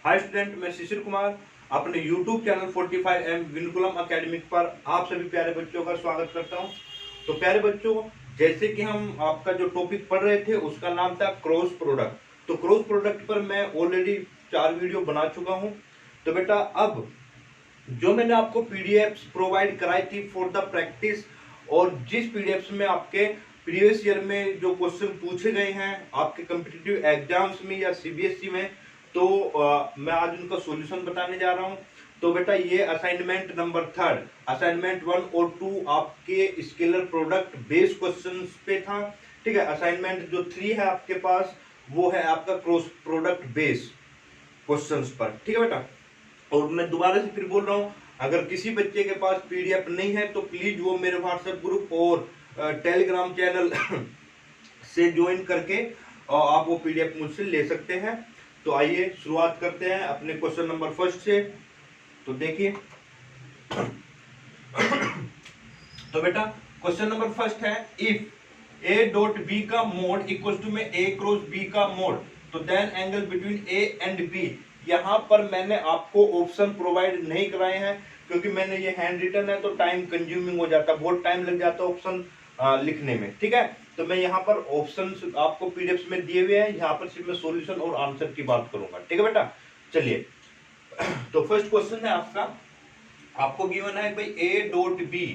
Hi student, मैं शिशिर कुमार अपने YouTube channel 45M vinculum academic पर आप सभी प्यारे बच्चों का स्वागत करता हूं। तो प्यारे बच्चों, जैसे कि हम आपका जो टॉपिक पढ़ रहे थे उसका नाम था क्रॉस प्रोडक्ट। तो क्रॉस प्रोडक्ट पर मैं ऑलरेडी 4 वीडियो बना चुका हूं। तो बेटा, अब जो मैंने आपको पीडीएफ्स प्रोवाइड कराई थी फॉर द प्रैक्टिस, और जिस पीडीएफ्स में आपके प्रीवियस ईयर में जो क्वेश्चन पूछे गए हैं आपके कॉम्पिटिटिव एग्जाम्स में या सीबीएसई में, तो मैं आज उनका सॉल्यूशन बताने जा रहा हूं। तो बेटा, ये असाइनमेंट नंबर 3, असाइनमेंट 1 और 2 आपके स्केलर प्रोडक्ट बेस्ड क्वेश्चंस पे था। ठीक है, असाइनमेंट जो 3 है आपके पास वो है आपका क्रॉस प्रोडक्ट बेस्ड क्वेश्चंस पर। ठीक है बेटा, और मैं दोबारा से फिर बोल रहा हूँ, अगर किसी बच्चे के पास पीडीएफ नहीं है तो प्लीज वो मेरे व्हाट्सएप ग्रुप और टेलीग्राम चैनल से ज्वाइन करके आप वो पीडीएफ मुझसे ले सकते हैं। तो आइए शुरुआत करते हैं अपने क्वेश्चन नंबर फर्स्ट से। तो देखिए तो बेटा, क्वेश्चन नंबर फर्स्ट है, इफ ए डॉट बी का मोड इक्वल टू में ए क्रॉस बी का मोड, तो then angle between A and B. यहां पर मैंने आपको ऑप्शन प्रोवाइड नहीं कराए हैं क्योंकि मैंने ये हैंड रिटन है तो टाइम कंज्यूमिंग हो जाता है, बहुत टाइम लग जाता है ऑप्शन लिखने में। ठीक है, तो मैं यहाँ पर ऑप्शन आपको पीडीएफ में दिए हुए हैं, यहाँ पर सिर्फ मैं सॉल्यूशन और आंसर की बात करूंगा। ठीक है बेटा, चलिए। तो फर्स्ट क्वेश्चन है आपका, आपको गिवन है भाई ए डॉट बी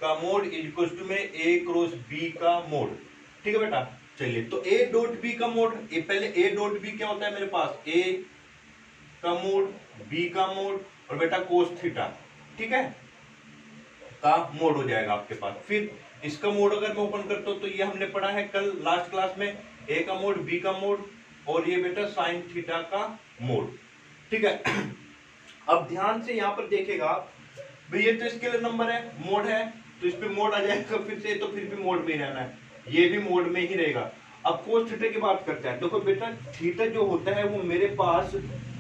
का मोड इक्वल टू में ए क्रॉस बी का मोड। ठीक है बेटा, चलिए। तो ए डॉट बी का मोड, पहले ए डॉट बी क्या होता है मेरे पास, ए का मोड, बी का मोड और बेटा कोस थीटा, ठीक है, का मोड हो जाएगा आपके पास। फिर इसका मोड अगर मैं ओपन करता हूं तो ये हमने पढ़ा है कल लास्ट क्लास में, ए का मोड, बी का मोड और ये बेटा साइन थीटा का मोड। ठीक है, अब ध्यान से यहां पर देखेगा भाई, ये तो स्केलर नंबर है, मोड है, तो इस पे मोड आ जाएगा फिर से, तो फिर भी मोड में ही रहना है, ये भी मोड में ही रहेगा। अब कोस थीटा की बात करते हैं। देखो बेटा, थीटा जो होता है वो मेरे पास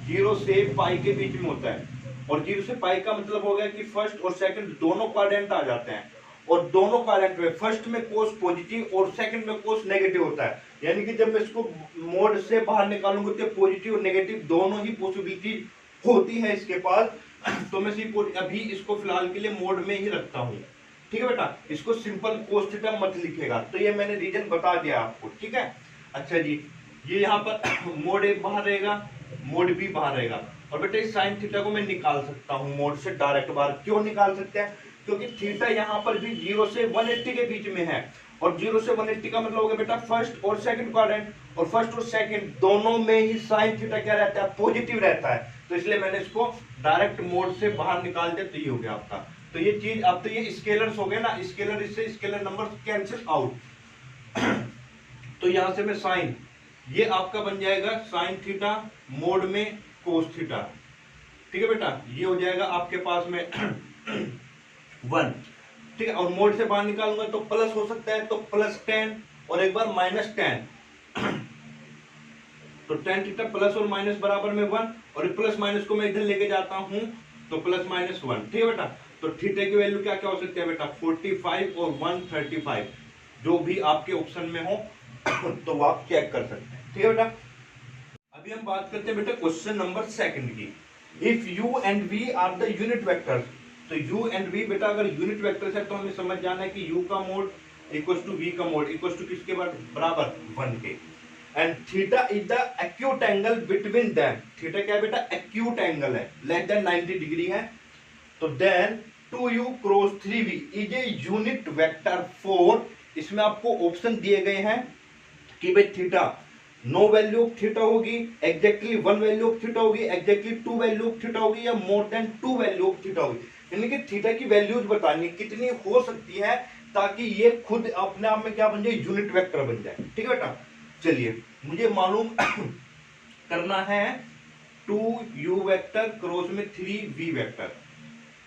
0 से पाई के बीच में होता है, और 0 से पाई का मतलब हो गया कि फर्स्ट और सेकंड दोनों क्वाड्रेंट आ जाते हैं, और दोनों क्वाड्रेंट में फर्स्ट में कोस पॉजिटिव और सेकंड में कोस नेगेटिव होता है। यानी कि जब मैं इसको मोड से बाहर निकालूंगा तो पॉजिटिव और नेगेटिव दोनों ही पॉसिबिलिटी होती है इसके पास। तो मैं सिर्फ अभी इसको फिलहाल के लिए मोड में ही रखता हूं। ठीक है बेटा, इसको सिंपल कोस थीटा मत लिखेगा, तो ये मैंने रीजन बता दिया आपको। ठीक है, अच्छा जी, ये यहाँ पर मोड ए बाहर रहेगा, मोड बी बाहर रहेगा, और बेटा इस साइन थीटा को मैं निकाल सकता हूं मोड से डायरेक्ट बाहर। क्यों निकाल सकते हैं, क्योंकि थीटा यहाँ पर भी 0 से 180 के बीच में है, और 0 से 180 का मतलब हो गया बेटा फर्स्ट और सेकंड क्वाड्रेंट, और फर्स्ट और सेकंड दोनों में ही साइन थीटा क्या रहता है, पॉजिटिव रहता है। तो इसलिए मैंने इसको डायरेक्ट मोड से बाहर निकाल दिया, तो ये हो गया आपका। तो ये चीज, अब तो ये स्केलर्स हो गए ना, स्केलर इससे स्केलर नंबर कैंसिल आउट। तो यहां से मैं साइन, ये आपका बन जाएगा साइन थीटा मोड में कोस थीटा। ठीक है बेटा, ये हो जाएगा आपके पास में 1। ठीक है, और मोड से बाहर निकालूंगा तो प्लस हो सकता है, तो प्लस 10 और एक बार माइनस 10। तो टेन थीटा प्लस और माइनस बराबर में 1, और प्लस माइनस को मैं इधर लेके जाता हूं तो प्लस माइनस 1। ठीक है बेटा, तो थीटा की वैल्यू क्या क्या हो सकती है बेटा, 45 और 135, जो भी आपके ऑप्शन में हो तो वो आप चेक कर सकते हैं। ठीक है बेटा, अभी हम बात करते हैं बेटा क्वेश्चन नंबर सेकंड की। If U and V are the unit vectors, तो यू एंड वी बेटा अगर यूनिट वेक्टर्स है तो हमें समझ जाना है कि यू का मोड इक्वल टू वी का मोड इक्वल टू किसके बराबर 1 के, and theta is the acute angle between them. Theta क्या है बेटा, एक्यूट एंगल है, लेस देन 90 डिग्री है। तो then 2u cross 3v is a unit vector for, इसमें आपको ऑप्शन दिए गए हैं कि भाई theta no value of theta होगी, एग्जैक्टली 1 वैल्यू ऑफ थीटा होगी, एग्जैक्टली 2 वैल्यू ऑफ थीटा होगी, या more than 2 value of theta होगी। यानी कि थीटा की वैल्यूज बतानी कितनी हो सकती है ताकि ये खुद अपने आप में क्या बन जाए, यूनिट वेक्टर बन जाए। ठीक है बेटा, चलिए, मुझे मालूम करना है 2u वेक्टर क्रॉस में 3v वेक्टर।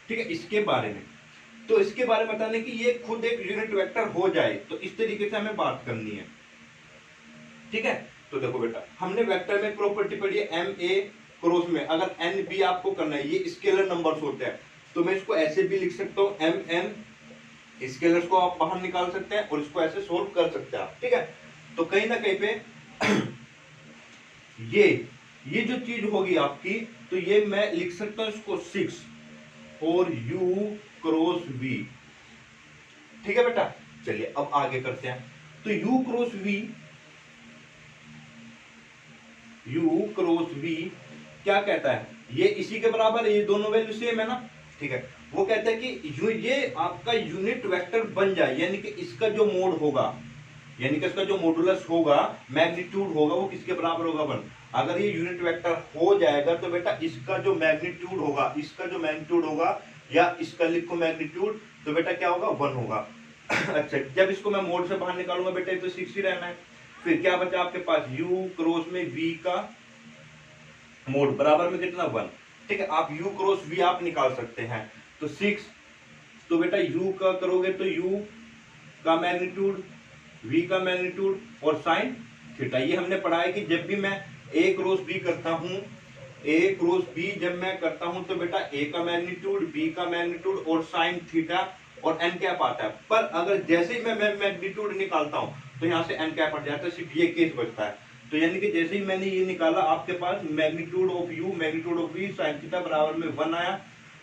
ठीक है, इसके बारे में, तो इसके बारे में बताने की ये खुद एक यूनिट वेक्टर हो जाए, तो इस तरीके से हमें बात करनी है। ठीक है, तो देखो बेटा, हमने वेक्टर में प्रॉपर्टी पढ़ी है एम ए क्रॉस में, अगर एन बी आपको करना है, ये स्केलर नंबर्स होते हैं, तो मैं इसको ऐसे भी लिख सकता हूं, एम एन, स्केलर्स को आप बाहर निकाल सकते हैं और इसको ऐसे सोल्व कर सकते हैं आप। ठीक है, तो कहीं ना कहीं पे ये जो चीज होगी आपकी, तो ये मैं लिख सकता हूं इसको 6 और u क्रॉस v। ठीक है बेटा, चलिए अब आगे करते हैं। तो u क्रॉस v क्या कहता है, ये इसी के बराबर है, ये दोनों वैल्यू सेम है ना। ठीक है, वो कहता है कि ये आपका यूनिट वेक्टर बन जाए, यानी कि इसका जो मोड होगा, यानी कि इसका जो मॉडुलस होगा, मैग्नीट्यूड होगा, वो किसके बराबर होगा 1। अगर ये यूनिट वेक्टर हो जाएगा तो बेटा इसका जो मैग्नीट्यूड होगा, इसका जो मैग्नीट्यूड होगा, या इसका लिखो मैग्नीट्यूड, तो बेटा क्या होगा 1 होगा। अच्छा, जब इसको मैं मोड से बाहर निकालूंगा बेटा ये तो 6 ही रहना है। फिर क्या बचा आपके पास, u क्रॉस में v का मोड बराबर में कितना 1। ठीक है, आप u क्रॉस v आप निकाल सकते हैं, तो 6, तो बेटा u का करोगे तो u का मैग्नीट्यूड, v का मैग्नीट्यूड और साइन थीटा। ये हमने पढ़ा है कि जब भी मैं a क्रॉस b करता हूं, a क्रॉस b जब मैं करता हूं तो बेटा a का मैग्नीट्यूड, b का मैग्नीट्यूड और साइन थीटा और n कैप आता है। पर अगर जैसे ही मैं मैग्नीट्यूड निकालता हूं तो यहाँ से n कैप हट जाता है, सिर्फ ये केस बचता है। तो यानी कि जैसे ही मैंने ये निकाला, आपके पास magnitude of u magnitude of v sine theta बराबर में 1 आया,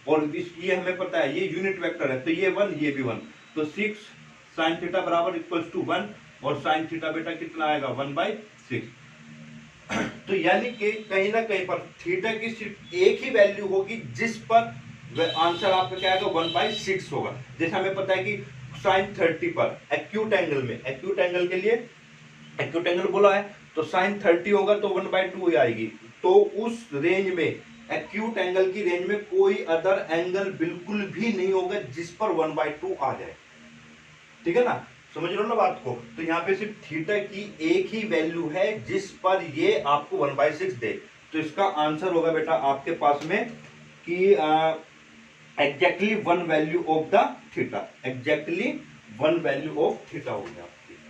और ये हमें पता है ये यूनिट वेक्टर है, तो ये 1 ये भी 1, तो 6 साइन थीटा बराबर इक्वल्स टू 1, और साइन थीटा बेटा कितना आएगा 1/6। तो यानी कि कहीं ना कहीं पर थीटा की सिर्फ एक ही वैल्यू होगी जिस पर आंसर आपका क्या आएगा 1/6 होगा। जैसे हमें पता है कि साइन 30 पर एक्यूट एंगल में, एक्यूट एंगल के लिए एक्यूट एंगल बोला है, तो साइन 30 होगा तो 1/2 ही आएगी। तो उस रेंज में, एक्यूट एंगल की रेंज में कोई अदर एंगल बिल्कुल भी नहीं होगा जिस पर 1/2 आ जाए। ठीक है ना, समझ लो ना बात को। तो यहाँ पे सिर्फ थीटा की एक ही वैल्यू है जिस पर ये आपको 1/6 दे। तो इसका आंसर होगा बेटा आपके पास में कि exactly 1 value of the theta, exactly 1 value of theta हो गया।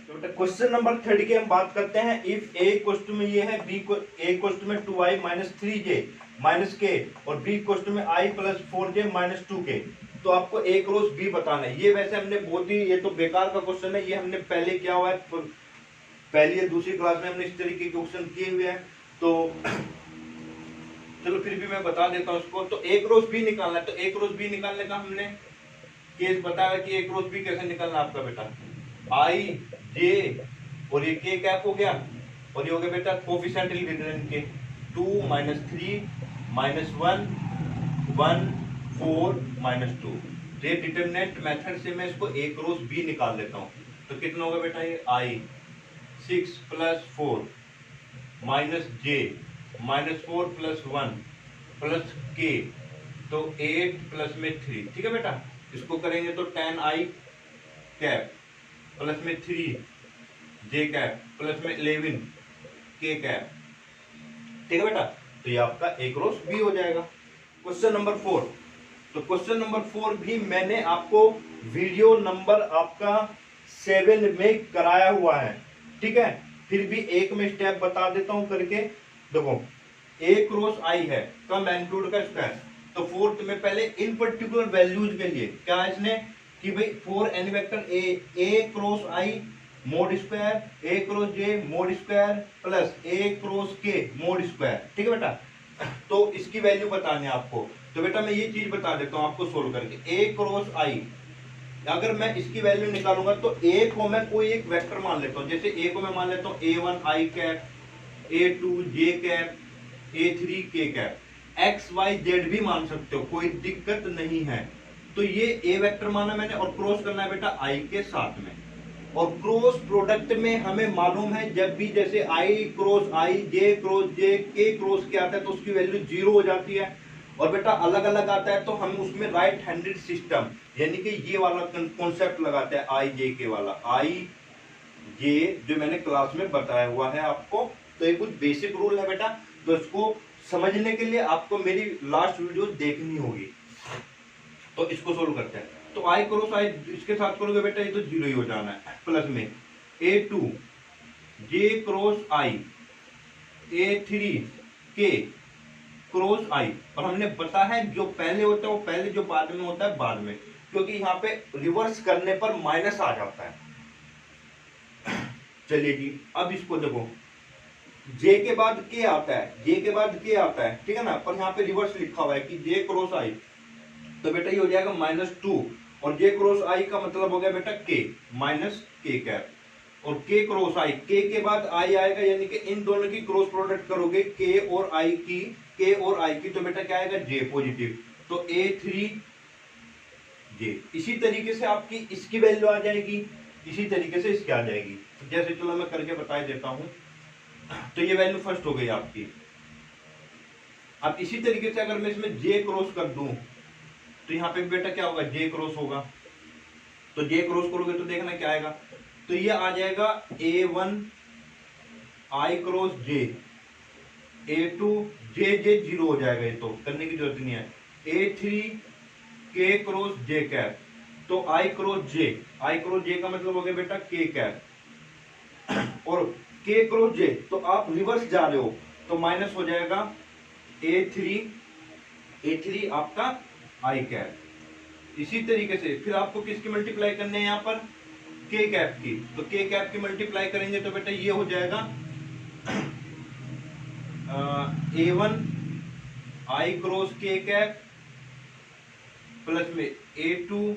तो बेटा क्वेश्चन नंबर 3 की हम बात करते हैं। इफ a इक्वल में ये है, b को a इक्वल में 2i minus 3j minus k और b इक्वल में i plus 4j minus 2k, तो आपको a क्रॉस b बताना है। ये वैसे हमने बहुत ही, ये तो बेकार का क्वेश्चन है, ये हमने पहले किया हुआ है, पहली या दूसरी क्लास में हमने इस तरीके के क्वेश्चन किए हुए हैं। तो चलो फिर भी मैं बता देता हूँ इसको। तो a क्रॉस b निकालना है, तो a क्रॉस b निकालने का हमने केस बताया कि a क्रॉस b कैसे निकालना आपका बेटा, i j और ये k कैप हो गया, और ये हो गया बेटा कोफिशिएंट लिख देते हैं इनके, 2 माइनस 3 माइनस 1 1 4 माइनस 2। ये डिटरमिनेंट मेथड से मैं इसको a क्रॉस b निकाल लेता हूँ। तो कितना होगा बेटा ये i 6 plus 4 minus j minus 4 plus 1 plus k, तो 8 प्लस में 3। ठीक है बेटा, इसको करेंगे तो 10i कैप प्लस में 3 j कैप प्लस में 11 k कैप। ठीक है बेटा, तो ये आपका a क्रॉस b हो जाएगा। क्वेश्चन नंबर 4, तो क्वेश्चन नंबर 4 भी मैंने आपको वीडियो नंबर आपका 7 में कराया हुआ है। ठीक है, फिर भी एक में स्टेप बता देता हूं करके। देखो a क्रॉस i है का मैग्नीट्यूड का स्क्वायर, तो फोर्थ में पहले इन पर्टिकुलर वैल्यूज के लिए क्या है इसने कि भाई for any vector a cross i mode square, a cross j mode square plus a cross k mode square. ठीक है बेटा, तो इसकी वैल्यू बतानी है आपको। तो बेटा मैं ये चीज बता देता हूं आपको सोल्व करके। a क्रॉस i, अगर मैं इसकी वैल्यू निकालूंगा तो a को मैं कोई एक वेक्टर मान लेता हूं। जैसे a को मैं मान लेता हूं a1 i cap, a2 j cap, a3 k cap, x y z भी मान सकते हो, कोई दिक्कत नहीं है। तो ये a वेक्टर माना मैंने, और क्रॉस करना है बेटा i के साथ में। और क्रॉस प्रोडक्ट में हमें मालूम है जब भी जैसे i cross i, j cross j, k cross के आता है तो उसकी वैल्यू 0 हो जाती है। और बेटा अलग अलग आता है तो हम उसमें राइट हैंडेड सिस्टम, यानी कि ये वाला कॉन्सेप्ट लगाते हैं i j k वाला, i j जो मैंने क्लास में बताया हुआ है आपको। तो ये कुछ बेसिक रूल है बेटा, तो इसको समझने के लिए आपको मेरी लास्ट वीडियो देखनी होगी। तो इसको सोल्व करते हैं। तो i क्रॉस i इसके साथ करोगे बेटा ये तो 0 ही हो जाना है, प्लस में a2 j cross i, a3 k cross i, और हमने पता है जो पहले होता है वो पहले, जो बाद में होता है बाद में, क्योंकि यहाँ पे रिवर्स करने पर माइनस आ जाता है। चलिए जी, अब इसको देखो, जे के बाद के आता है, जे के बाद के आता है, ठीक है ना, पर यहाँ पे रिवर्स लिखा हुआ है कि जे क्रॉस आई, तो बेटा ये हो जाएगा -2, और जे क्रॉस आई का मतलब हो गया बेटा के, माइनस के कैप, और के क्रॉस आई, के बाद आई आएगा, यानी कि इन दोनों की क्रॉस प्रोडक्ट करोगे के और आई की, के और आई की, तो बेटा क्या आएगा जे पॉजिटिव, तो A3 जे। इसी तरीके से आपकी इसकी वैल्यू आ जाएगी, इसी तरीके से इसकी आ जाएगी। जैसे चलो मैं करके बता देता हूं, तो ये वैल्यू फर्स्ट हो गई आपकी। अब इसी तरीके से अगर मैं इसमें जे क्रॉस कर दूं, तो यहाँ पे बेटा क्या होगा, जे क्रॉस होगा, तो जे क्रॉस करोगे तो देखना क्या आएगा, तो ये आ जाएगा A1 I cross J, A2 J J zero हो जाएगा, ये तो करने की जरूरत नहीं है, A3 के क्रॉस जे कैप, तो I cross J, I cross J का मतलब हो गया बेटा के कैप, और के क्रॉस जे, तो आप रिवर्स जा रहे हो, तो माइनस हो जाएगा A3 आपका I कैप। इसी तरीके से फिर आपको किसकी मल्टीप्लाई करनी है यहाँ पर, के कैप की, तो के कैप की मल्टीप्लाई करेंगे तो बेटा ये हो जाएगा A1 I क्रॉस के कैप प्लस में A2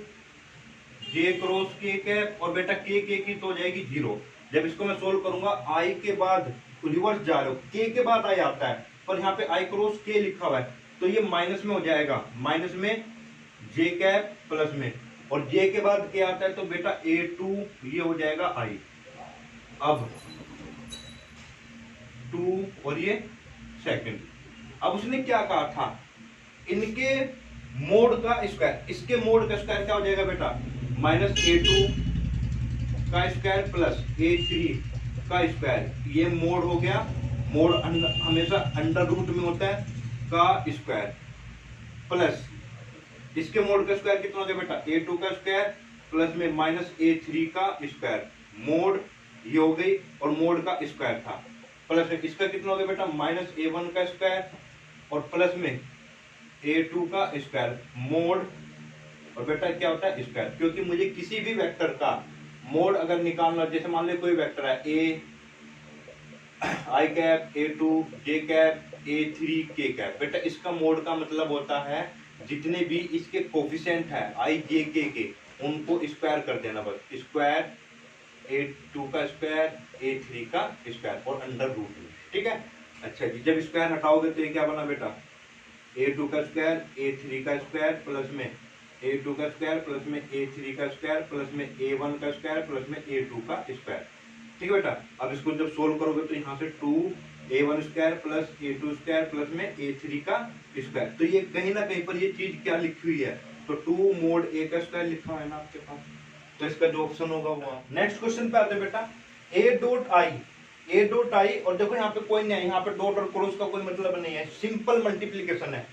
जे क्रॉस के कैप, और बेटा के की तो हो जाएगी जीरो। जब इसको मैं सोल्व करूंगा, आई के बाद रिवर्स जा रहे हो, के बाद आई आता है, पर यहाँ पे आई क्रॉस के लिखा हुआ है, तो ये माइनस में हो जाएगा, माइनस में जे कैप प्लस में, और जे के बाद के आता है, तो बेटा A2 ये हो जाएगा आई। अब 2 और ये सेकंड। अब उसने क्या कहा था, इनके मोड का स्क्वायर, इसके मोड का स्क्वायर क्या हो जाएगा बेटा, -A2 का स्क्वायर प्लस A3 का स्क्वायर, ये मोड हो गया, मोड हमेशा अंडर रूट में होता है, का स्क्वायर प्लस इसके मोड का स्क्वायर कितना हो गया बेटा, A2 का स्क्वायर प्लस में -A3 का स्क्वायर, मोड ये हो गई, और मोड का स्क्वायर था, प्लस में इसका कितना हो गया बेटा, -A1 का स्क्वायर, और प्लस में A2 का स्क्वायर, मोड, और बेटा क्या होता है स्क्वायर, क्योंकि मुझे किसी भी वेक्टर का मोड अगर निकालना, जैसे मान लो कोई वेक्टर है A I cap, A2 J cap, A3 K cap, बेटा इसका मोड का मतलब होता है जितने भी इसके कोफिशिएंट है I J K के, उनको स्क्वायर कर देना, बस स्क्वायर, A2 का स्क्वायर, A3 का स्क्वायर, और अंडर रूट में, ठीक है। अच्छा जी, जब स्क्वायर हटाओगे तो ये क्या बना बेटा, A2 का स्क्वायर, A3 का स्क्वायर प्लस में A2 का स्क्वायर प्लस में A3 का स्क्वायर प्लस में A1 का स्क्वायर प्लस में A2 का स्क्वायर, ठीक है बेटा। अब इसको जब सोल्व करोगे तो यहाँ से 2A1 square plus A2 square plus में A3 का स्क्वायर, तो ये कहीं ना कहीं पर ये चीज क्या लिखी हुई है, तो 2 मोड A का स्क्वायर लिखा है ना आपके पास, तो इसका जो ऑप्शन होगा वो। नेक्स्ट क्वेश्चन पे आते हैं बेटा, A डॉट आई, और देखो यहाँ पे कोई नहीं है, यहाँ पे डॉट और क्रॉस का कोई मतलब नहीं है, सिंपल मल्टीप्लीकेशन है,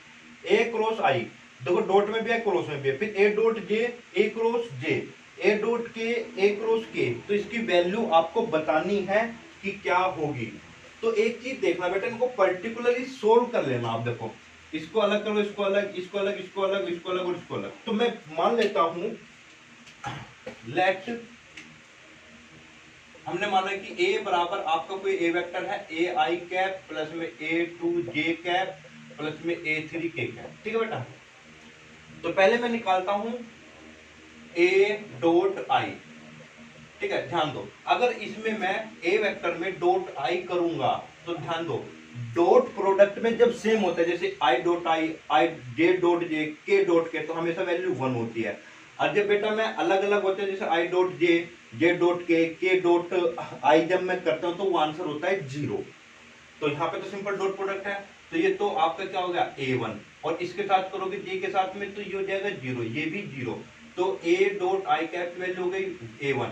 A क्रॉस आई, देखो डॉट में भी है क्रॉस में भी है, फिर A dot J, A cross J, A dot के, A क्रॉस के, तो इसकी वैल्यू आपको बतानी है कि क्या होगी। तो एक चीज देखना बेटा, इनको पर्टिकुलरली सोल्व कर लेना, आप देखो इसको अलग करो, इसको अलग, इसको अलग, इसको अलग, इसको अलग और इसको अलग, तो मैं मान लेता हूं, लेट हमने माना कि A बराबर आपका कोई A वेक्टर है, A I कैप प्लस में A2 J कैप प्लस में A3 K कैप, ठीक है बेटा। तो पहले मैं निकालता हूं A डॉट आई, ठीक है, ध्यान दो, अगर इसमें मैं A वेक्टर में डॉट आई करूंगा, तो ध्यान दो, डॉट प्रोडक्ट में जब सेम होता है, जैसे I dot I J dot J, के डॉट के, तो हमेशा वैल्यू 1 होती है। और जब बेटा मैं अलग अलग होते हैं, जैसे I डॉट जे डॉट के डॉट आई, जब मैं करता हूं तो वो आंसर होता है 0। तो यहाँ पे तो सिंपल डॉट प्रोडक्ट है, तो ये तो आपका क्या हो गया A1, और इसके साथ करोगे जे के साथ में, तो ये हो जाएगा 0, ये भी 0, तो A डॉट आई कैप की वैल्यू हो गई A1।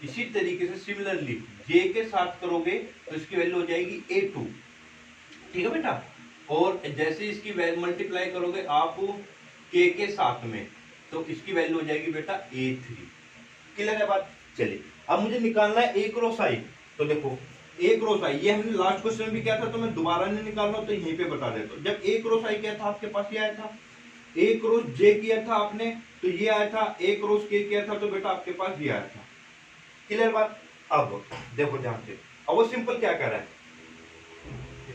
इसी तरीके से सिमिलरली जे के साथ करोगे तो इसकी वैल्यू हो जाएगी A2, ठीक है बेटा। और जैसे इसकी मल्टीप्लाई करोगे आप के साथ में, तो इसकी वैल्यू हो जाएगी बेटा A3। क्लियर है बात। चलिए अब मुझे निकालना है A क्रॉस आई, तो देखो A क्रॉस आई, ये हमने लास्ट क्वेश्चन में भी किया था, तो मैं दोबारा नहीं निकाल रहा हूं, तो यहीं पे बता देता हूं। जब A क्रॉस आई किया था आपके पास ये आया था, A क्रॉस J किया था आपने, तो ये आया था, A क्रॉस K किया था, तो बेटा आपके पास ये आया था। क्लियर बात। अब देखो ध्यान से, अब वो सिंपल क्या कर रहा है,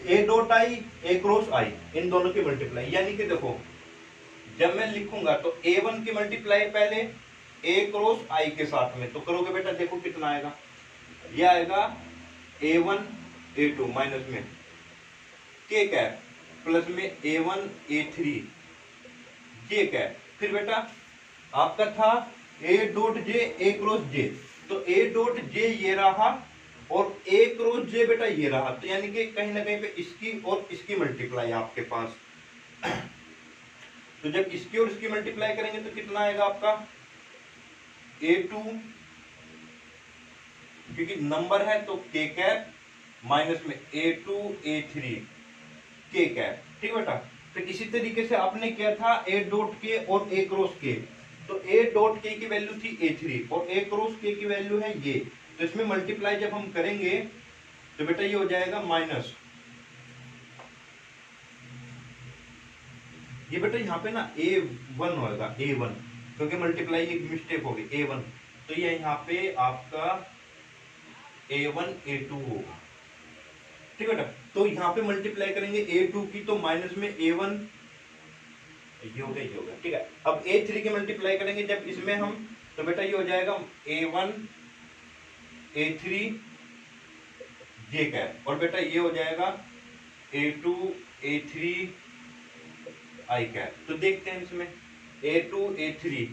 ए डॉट आई ए क्रॉस आई, इन दोनों की मल्टीप्लाई, यानी कि देखो जब मैं लिखूंगा तो A1 की मल्टीप्लाई पहले A क्रॉस I के साथ में, तो करोगे बेटा देखो कितना आएगा, ये आएगा A1 A2 माइनस में K कैप प्लस में A1 A3 J कैप, फिर बेटा आपका था A dot J A cross J, तो A डॉट J ये रहा और A क्रॉस J बेटा ये रहा, तो यानी कि कहीं ना कहीं पे इसकी और इसकी मल्टीप्लाई आपके पास। तो जब इसकी और इसकी मल्टीप्लाई करेंगे तो कितना आएगा आपका A2, क्योंकि नंबर है तो K कैप माइनस में A2 A3 K कैप, ठीक है बेटा। तो इसी तरीके से आपने किया था A डॉट K और A क्रॉस K, तो A डॉट K की वैल्यू थी A3 और A क्रॉस K की वैल्यू है ये, तो इसमें मल्टीप्लाई जब हम करेंगे तो बेटा ये हो जाएगा माइनस, ये बेटा यहाँ पे ना A1 होगा A1, क्योंकि मल्टीप्लाई एक मिस्टेक होगी A1, तो ये यहाँ पे आपका A1 A2 होगा, ठीक है बेटा। तो यहाँ पे मल्टीप्लाई करेंगे A2 की तो माइनस में A1 ये हो गया, ठीक है। अब A3 की मल्टीप्लाई करेंगे जब इसमें हम, तो बेटा ये हो जाएगा A1 A3 J कैप, और बेटा ये हो जाएगा A2 A3 I कैप। तो देखते हैं इसमें A2 A3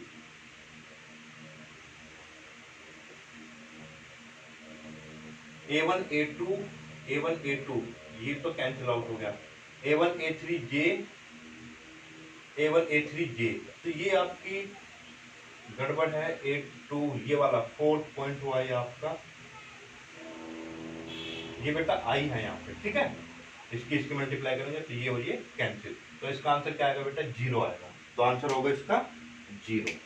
A1 A2 A1 A2 ये तो कैंसिल आउट हो गया, A1 A3 J A1 A3 J, तो ये आपकी गड़बड़ है। A2 ये वाला 4th पॉइंट हुआ है आपका, ये बेटा I है यहाँ पे, ठीक है। इसकी मल्टीप्लाई करेंगे तो ये हो ये कैंसिल, तो इसका आंसर क्या आएगा बेटा 0 आएगा, तो आंसर होगा इसका 0।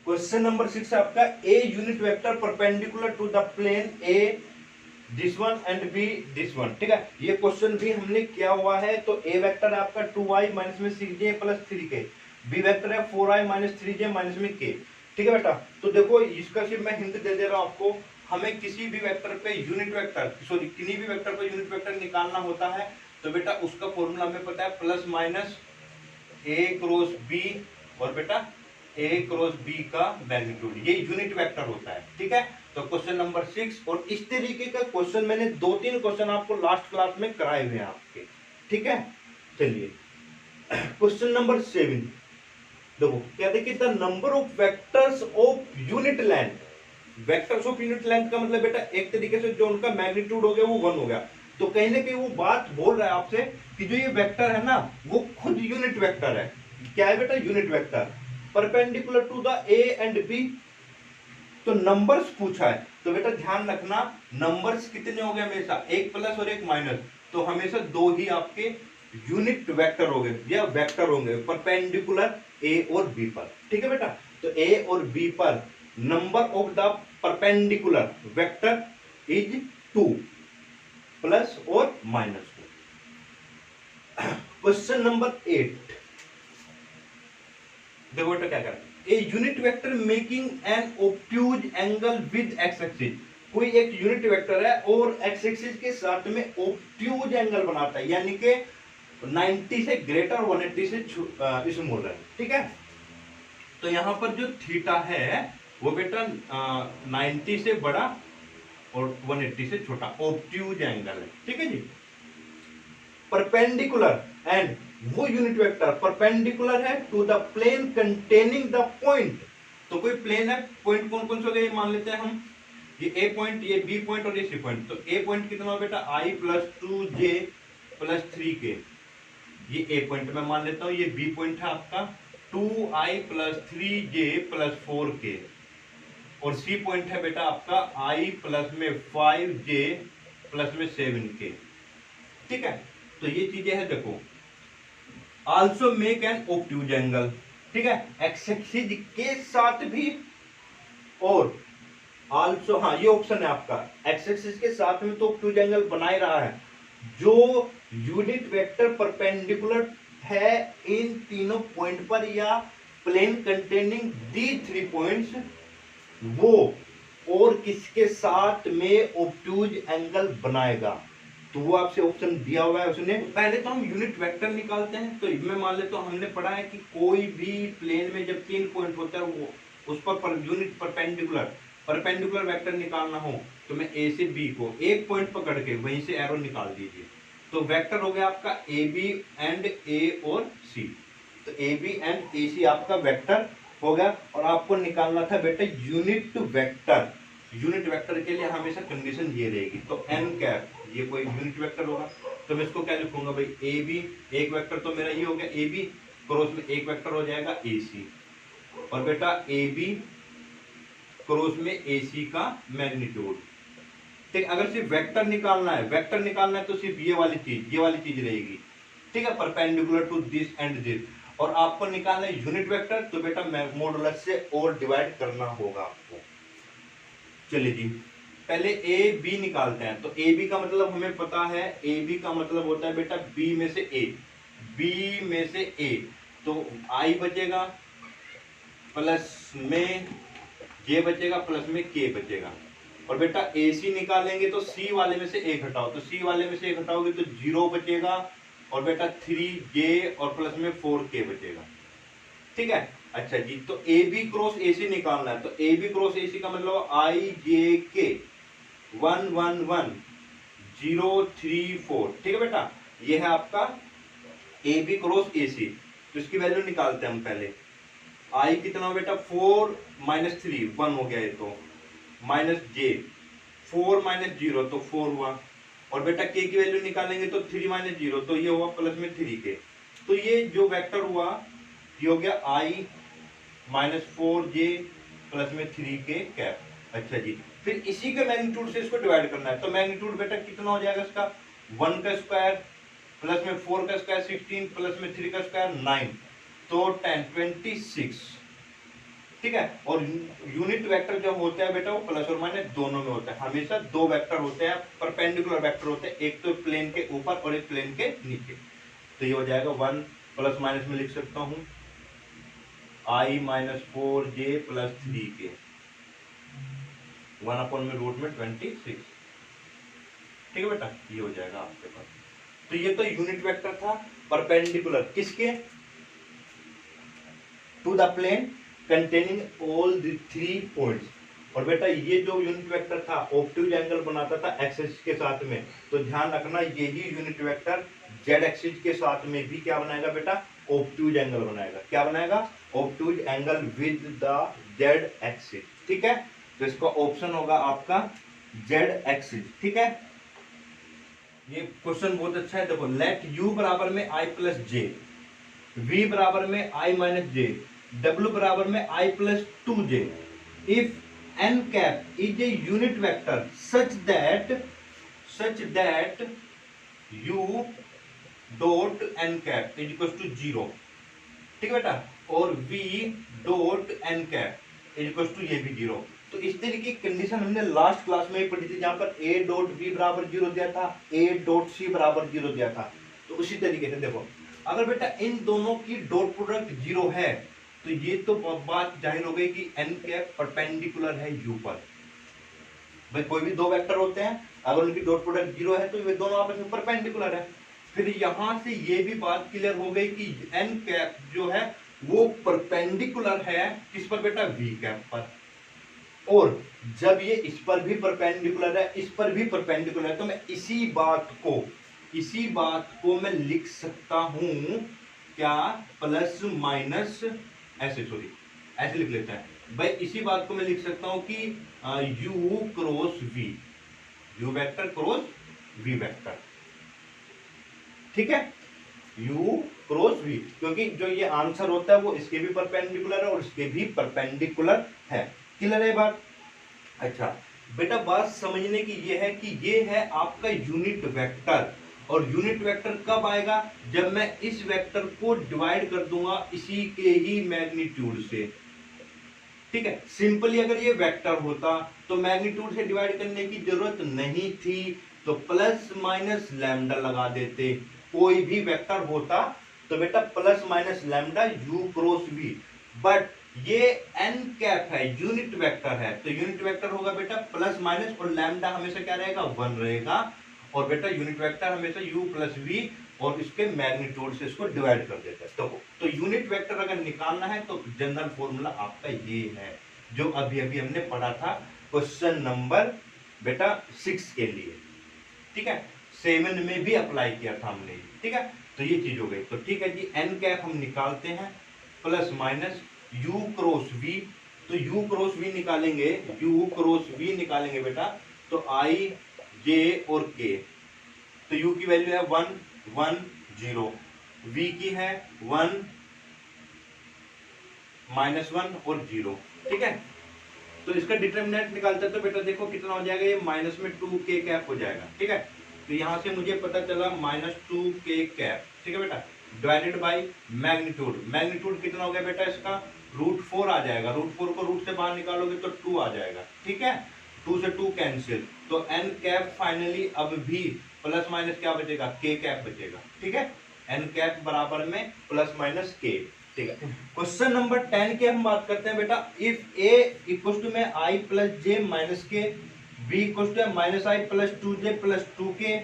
क्वेश्चन नंबर 6 आपका A unit vector perpendicular to the plane A this one and B this one, ठीक है। ये क्वेश्चन भी हमने किया हुआ है। तो A वेक्टर है आपका 2i माइनस में 6j plus 3k, B vector है 4i माइनस 3j माइनस में k, ठीक है बेटा। तो देखो इसका सिर्फ मैं हिंट दे रहा हूं आपको, हमें किसी भी वेक्टर पे यूनिट वेक्टर, सॉरी किसी भी वेक्टर पे यूनिट वेक्टर निकालना होता है तो बेटा उसका फॉर्मूला हमें पता है plus minus A cross B, और बेटा A क्रॉस B का मैग्नीट्यूड, ये यूनिट वेक्टर होता है, ठीक है। तो क्वेश्चन नंबर 6, और इस तरीके का क्वेश्चन मैंने 2-3 क्वेश्चन आपको लास्ट क्लास में कराए हुए हैं आपके, ठीक है। चलिए क्वेश्चन नंबर 7 देखो, कहते कि the number of vectors of unit length, vectors of unit length का मतलब बेटा एक तरीके से जो उनका मैग्नीट्यूड हो गया वो 1 हो गया। तो कहीं ना कहीं वो बात बोल रहा है आपसे कि जो ये वेक्टर है ना वो खुद यूनिट वेक्टर है। क्या है बेटा? Unit vector perpendicular to the A and B. तो नंबर्स पूछा है तो बेटा ध्यान रखना नंबर्स कितने हो गए हमेशा, एक प्लस और एक माइनस, तो हमेशा दो ही आपके यूनिट वेक्टर हो गए या वेक्टर होंगे परपेंडिकुलर ए और बी पर, ठीक है बेटा। तो ए और बी पर number of the perpendicular vector is 2 plus और माइनस 2। क्वेश्चन नंबर 8 देखो बेटा क्या कर, a unit vector making an obtuse angle with X axis. कोई एक यूनिट वेक्टर है और एक्स एक्सिस के साथ में ऑब्ट्यूज एंगल बनाता है, यानी कि 90 से ग्रेटर 180 से स्मॉलर है, ठीक है। तो यहां पर जो थीटा है वो बेटा 90 से बड़ा और 180 से छोटा ऑब्ट्यूज एंगल है, ठीक है जी। परपेंडिकुलर एंड वो यूनिट वेक्टर परपेंडिकुलर है to the plane containing the point. तो कोई प्लेन है, पॉइंट कौन कौन से हो गए मान लेते हैं हम, ये ए पॉइंट, ये बी पॉइंट और ये सी पॉइंट। तो ए पॉइंट कितना हो बेटा i plus 2j plus 3k, ये ए पॉइंट में मान लेता हूं। ये बी पॉइंट है आपका 2i plus 3j plus 4k, और सी पॉइंट है बेटा आपका i प्लस में 5j प्लस में 7k, ठीक है। तो ये चीजें है देखो। Also make an obtuse angle, ठीक है, एक्स एक्सिस के साथ भी, और आल्सो, हाँ ये ऑप्शन है आपका, एक्स एक्सिस के साथ में तो ऑब्ट्यूज एंगल बना ही रहा है। जो यूनिट वेक्टर परपेंडिकुलर है इन तीनों पॉइंट पर या प्लेन कंटेनिंग दी 3 पॉइंट्स, वो और किसके साथ में ऑब्ट्यूज एंगल बनाएगा, तो वो आपसे ऑप्शन दिया हुआ है उसने। पहले तो हम यूनिट वेक्टर निकालते हैं। तो इसमें मान ले तो हमने पढ़ा है कि कोई भी प्लेन में जब 3 पॉइंट होता है वो उस पर यूनिट परपेंडिकुलर वेक्टर निकालना हो तो मैं ए से बी को एक पॉइंट पकड़ के वहीं से एरो निकाल दीजिए। तो वेक्टर हो गया आपका ए बी एंड ए और सी। तो ए बी एंड ए सी आपका वेक्टर हो गया। और आपको निकालना था बेटा यूनिट वेक्टर। यूनिट वेक्टर के लिए हमेशा कंडीशन ये रहेगी। तो एन कैप ये कोई यूनिट वेक्टर होगा। तो मैं इसको क्या लिखूंगा भाई, ए बी, एक वेक्टर तो मेरा ये हो गया ए बी, क्रॉस में एक वेक्टर हो जाएगा ए सी। और बेटा ए बी क्रॉस में ए सी का मैग्नीट्यूड। ठीक, अगर सिर्फ वेक्टर निकालना है तो सिर्फ ये वाली चीज रहेगी। ठीक है, perpendicular to this and this. और आपको निकालना है यूनिट वेक्टर, तो बेटा मॉडुलस से और डिवाइड करना होगा आपको। चलिए जी, पहले ए बी निकालते हैं। तो ए बी का मतलब हमें पता है, ए बी का मतलब होता है बेटा बी में से ए। तो आई बचेगा, प्लस में जे बचेगा, प्लस में के बचेगा। और बेटा ए सी निकालेंगे तो सी वाले में से एक हटाओ, तो सी वाले में से एक हटाओगे तो 0 बचेगा। और बेटा 3J और प्लस में 4K बचेगा। ठीक है, अच्छा जी, तो ए बी क्रॉस ए सी निकालना है। तो ए बी क्रॉस ए सी का मतलब IJK 1 1 1 0 3 4। ठीक है बेटा, ये है आपका ए बी क्रॉस ए सी। तो इसकी वैल्यू निकालते हैं हम पहले। आई कितना हो बेटा, 4 - 3 1 हो गया ये, तो माइनस जे 4 - 0 तो 4 हुआ। और बेटा के की वैल्यू निकालेंगे तो 3 - 0 तो ये हुआ प्लस में 3K। तो ये जो वेक्टर हुआ ये हो गया I - 4J प्लस में 3K कैप। अच्छा जी, फिर इसी के मैग्नीट्यूड से इसको डिवाइड करना है। तो मैग्नीट्यूड बेटा कितना हो जाएगा इसका, 1 का स्क्वायर प्लस में 4 का स्क्वायर 16 प्लस में 3 का स्क्वायर 9 तो 10 26। ठीक है, और यूनिट वेक्टर जो होता है बेटा वो प्लस और माइनस दोनों में होता है। हमेशा दो वेक्टर होते हैं, परपेंडिकुलर वेक्टर होते हैं, एक तो प्लेन के ऊपर और एक प्लेन के नीचे। तो ये हो जाएगा 1 प्लस माइनस में लिख सकता हूं I - 4J प्लस 3K 1/√26। ठीक है बेटा, ये हो जाएगा आपके पास। तो ये तो यूनिट वेक्टर था परपेंडिकुलर किसके, to the plane containing all the 3 points. और बेटा ये जो यूनिट वेक्टर था ऑब्ट्यूज एंगल बनाता था एक्स एक्सिस के साथ में। तो ध्यान रखना यही यूनिट वेक्टर जेड एक्सिस के साथ में भी क्या बनाएगा बेटा, ऑब्ट्यूज एंगल बनाएगा। क्या बनाएगा, obtuse angle with the Z axis. ठीक है, तो इसका ऑप्शन होगा आपका जेड एक्सिस। ठीक है, ये क्वेश्चन बहुत अच्छा है। देखो, लेट यू बराबर में I + J, V बराबर में I - J, W बराबर में I + 2J if n cap is a unit vector such that u dot n cap is equals to 0। ठीक है बेटा, और v dot n cap is equals to ये भी 0। तो इस तरीके की कंडीशन हमने लास्ट क्लास में ही पढ़ी थी, जहां पर a dot v बराबर 0 दिया था, a dot c बराबर 0 दिया था। तो उसी तरीके से देखो, अगर बेटा इन दोनों की डॉट प्रोडक्ट 0 है तो ये तो बात जाहिर हो गई कि n कैप परपेंडिकुलर है u पर। भाई कोई भी दो वेक्टर होते हैं, अगर उनकी डॉट प्रोडक्ट 0 है तो वे दोनों आपस में परपेंडिकुलर है। फिर यहां से ये भी बात क्लियर हो गई कि n कैप जो है वो परपेंडिकुलर है किस पर बेटा, v कैप पर। और जब ये इस पर भी परपेंडिकुलर है, इस पर भी परपेंडिकुलर है, तो मैं इसी बात को मैं लिख सकता हूं क्या, प्लस माइनस ऐसे लिख लेते हैं भाई। इसी बात को मैं लिख सकता हूं कि u cross v, u vector cross v vector. ठीक है, u क्रॉस v, क्योंकि जो ये आंसर होता है वो इसके भी परपेंडिकुलर है और इसके भी परपेंडिकुलर है। क्लियर है बात। अच्छा बेटा, बात समझने की ये है कि ये है आपका यूनिट वेक्टर। और यूनिट वेक्टर कब आएगा, जब मैं इस वेक्टर को डिवाइड कर दूंगा इसी के ही मैग्नीट्यूड से। ठीक है, सिंपली अगर ये वेक्टर होता तो मैग्नीट्यूड से डिवाइड करने की जरूरत नहीं थी, तो प्लस माइनस लैम्डा लगा देते। कोई भी वेक्टर होता तो बेटा plus minus lambda u cross v, but ये n कैप है, यूनिट वेक्टर है, तो यूनिट वेक्टर होगा बेटा प्लस माइनस, और लैम्डा हमेशा क्या रहेगा, 1 रहेगा। और बेटा यूनिट वेक्टर हमेशा u प्लस वी और इसके मैग्नीट्यूड से इसको डिवाइड कर देता है। तो यूनिट वेक्टर अगर निकालना है तो जनरल फॉर्मूला आपका ये है जो अभी अभी हमने पढ़ा था क्वेश्चन नंबर बेटा 6 के लिए, ठीक है। 7 में भी अप्लाई किया था हमने, ठीक है। तो ये चीज हो गई। तो ठीक है जी, एन कैप हम निकालते हैं plus minus u cross v। तो u क्रॉस v निकालेंगे, u क्रॉस v निकालेंगे बेटा तो i j और k। तो u की वैल्यू है 1 1 0, v की है 1 -1 और 0, ठीक है। तो इसका डिटरमिनेंट निकालते हैं तो बेटा देखो कितना हो जाएगा, ये माइनस में 2k कैप हो जाएगा, ठीक है। तो यहां से मुझे पता चला -2k कैप, ठीक है बेटा, डिवाइडेड बाय मैग्नीट्यूड। मैग्नीट्यूड कितना हो गया बेटा इसका, √4 आ जाएगा। √4 को रूट से बाहर निकालोगे तो 2 आ जाएगा, ठीक है। 2 से 2 कैंसिल, तो n कैप फाइनली अब भी प्लस माइनस क्या बचेगा, k कैप बचेगा, ठीक है। n कैप बराबर में प्लस माइनस k, ठीक है। क्वेश्चन नंबर 10 की हम बात करते हैं बेटा। इफ a इक्वल टू में i plus j minus K, b equal to minus i plus 2j plus 2k,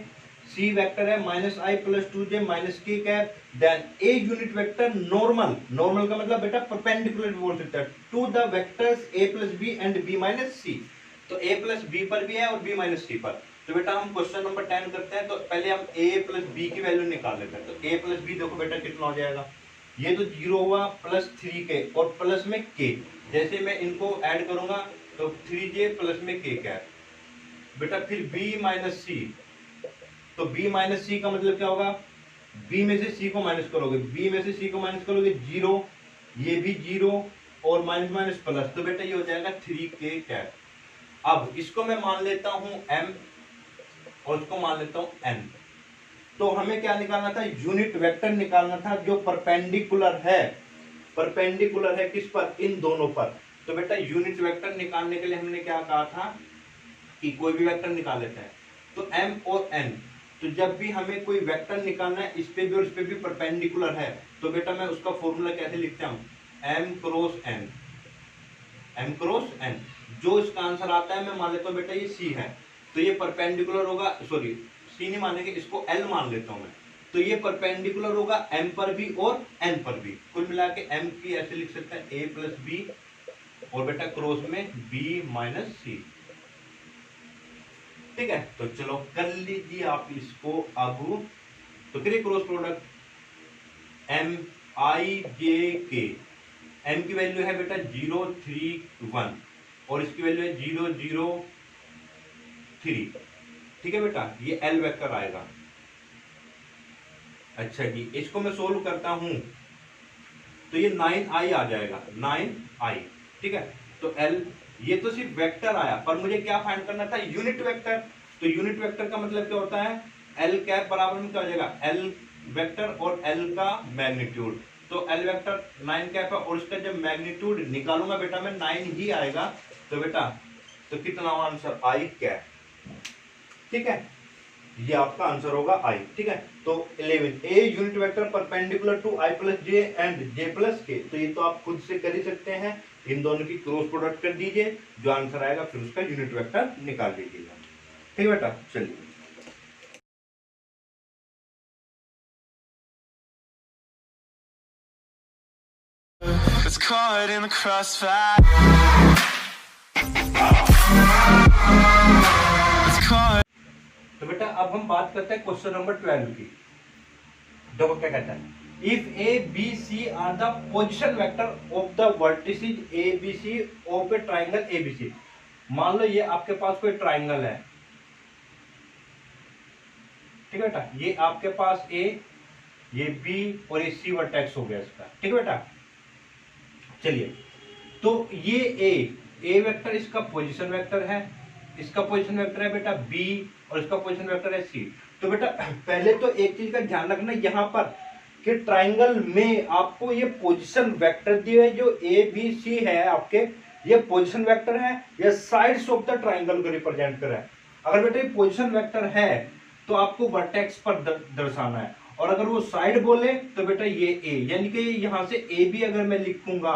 c vector है minus i plus 2j minus k cap, then a unit vector normal, normal का मतलब बेटा perpendicular भी बोल सकता है, to the vectors a plus b and b minus c। तो a plus b पर भी है और b माइनस c पर। तो बेटा हम क्वेश्चन नंबर 10 करते हैं। तो पहले हम a प्लस b की वैल्यू निकाल लेते हैं। तो a प्लस b देखो बेटा कितना हो जाएगा, ये तो 0 हुआ प्लस 3k और प्लस में k, जैसे मैं इनको ऐड करूंगा तो 3j प्लस में k कैप बेटा, फिर b माइनस c। तो b माइनस c का मतलब क्या होगा, b में से c को माइनस करोगे, b में से c को माइनस करोगे 0, ये भी 0 और माइनस माइनस प्लस, तो बेटा ये हो जाएगा 3k कैप। अब इसको मैं मान लेता हूं m और इसको मान लेता हूं n। तो हमें क्या निकालना था, यूनिट वेक्टर निकालना था जो परपेंडिकुलर है, परपेंडिकुलर है किस पर, इन दोनों पर। तो बेटा यूनिट वेक्टर निकालने के लिए हमने क्या कहा था कि कोई भी वेक्टर निकाल लेते हैं। तो m और n, तो जब भी हमें कोई वेक्टर निकालना है इस पे भी और इस पे भी परपेंडिकुलर है, तो बेटा मैं उसका फॉर्मूला कैसे लिखता हूं, m cross n, m cross n। जो इसका आंसर आता है मैं मान लेता हूं बेटा ये c है, तो ये परपेंडिकुलर होगा, सॉरी c नहीं मानेंगे, इसको l मान लेता हूं मैं। तो ये परपेंडिकुलर होगा m पर भी और n पर भी। कुल मिला के m की ऐसे लिख सकते हैं a प्लस b और बेटा क्रॉस में b माइनस c, ठीक है। तो चलो कर लीजिए आप इसको अब। तो करिए cross product, m i j k, m की वैल्यू है बेटा 0 3 1 और इसकी वैल्यू है 0 0 3, ठीक है बेटा, ये l वेक्टर आएगा। अच्छा जी, इसको मैं सोल्व करता हूं तो ये 9i आ जाएगा, 9i, ठीक है। तो l, ये तो सिर्फ वेक्टर आया, पर मुझे क्या फाइंड करना था, यूनिट वेक्टर। तो यूनिट वेक्टर का मतलब क्या होता है, l कैप बराबर में क्या हो जाएगा, l वेक्टर और l का मैग्नीट्यूड। तो l वेक्टर 9 कैप है और इसका जब मैग्नीट्यूड निकालूंगा बेटा मैं 9 ही आएगा। तो बेटा तो कितना आंसर, i कैप, ठीक है। ये आपका आंसर होगा i, ठीक है। तो 11 a unit vector perpendicular to i plus j and j plus k। तो ये तो आप खुद से कर ही सकते हैं, इन दोनों की क्रॉस प्रोडक्ट कर दीजिए, जो आंसर आएगा फिर उसका यूनिट वेक्टर निकाल लीजिएगा, ठीक है बेटा। चलिए It's caught in the crossfire. It's caught. तो बेटा अब हम बात करते हैं क्वेश्चन नंबर 12 की। देखो क्या कहता है, if a b c are the position vector of the vertices a b c of a triangle abc। मान लो ये आपके पास कोई ट्राइंगल है, ठीक है बेटा, ये आपके पास a, ये b और ये c वर्टेक्स हो गया इसका, ठीक है बेटा। चलिए, तो ये a वेक्टर इसका पोजीशन वेक्टर है, इसका पोजीशन वेक्टर है बेटा b और इसका पोजीशन वेक्टर है c। तो बेटा पहले तो एक चीज का ध्यान रखना यहाँ पर कि ट्राइंगल में आपको ये पोजीशन वेक्टर दिए है, जो a b c है आपके, ये पोजीशन वेक्टर है, ये साइड्स ऑफ द ट्राइंगल को रिप्रेजेंट कर रहा है। अगर बेटा ये पोजीशन वेक्टर है तो आपको वर्टेक्स पर दर्शाना है, और अगर वो साइड बोले तो बेटा ये a, यानी कि यहां से a b अगर मैं लिखूंगा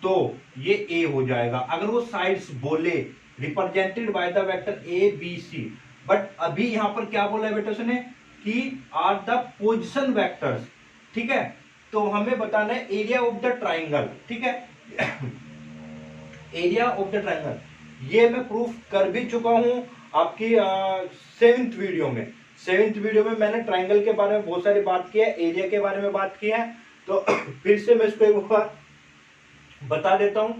तो ये a हो जाएगा। अगर वो साइड्स बोले represented by the vector a b c, but अभी यहां पर क्या बोला है बेटा उसने कि आर द पोजिशन वेक्टर्स, ठीक है। तो हमें बताना है एरिया ऑफ द ट्राइंगल, ठीक है। एरिया ऑफ द ट्राइंगल ये मैं प्रूफ कर भी चुका हूं आपकी 7th वीडियो में। 7th वीडियो में मैंने ट्राइंगल के बारे में बहुत सारी बात की है, एरिया के बारे में बात की है, तो फिर से मैं इसको एक बार बता देता हूं।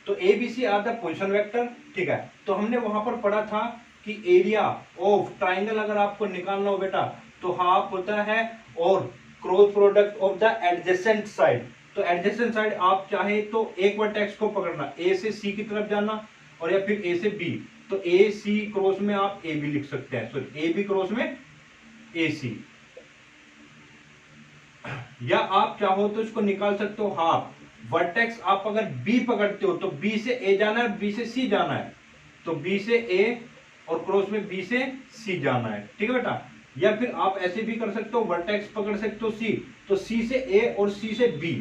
तो A B C are the position vector, ठीक है। तो हमने वहां पर पढ़ा था कि एरिया ऑफ ट्राइंगल अगर आपको निकालना हो बेटा तो हाफ होता है और cross product of the adjacent side. तो एडजेसेंट साइड आप चाहे तो एक वर्टेक्स को पकड़ना, ए से सी की तरफ जाना और या फिर ए से बी, तो ए सी क्रॉस में आप ए बी लिख सकते हैं, सॉरी ए बी क्रॉस में ए सी, या आप चाहो तो इसको निकाल सकते हो हाफ वर्टेक्स। आप अगर बी पकड़ते हो तो बी से ए जाना है, बी से सी जाना है, तो बी से ए और क्रॉस में बी से सी जाना है, ठीक है बेटा। या फिर आप ऐसे भी कर सकते हो, वर्टेक्स पकड़ सकते हो सी, तो सी से ए और सी से बी,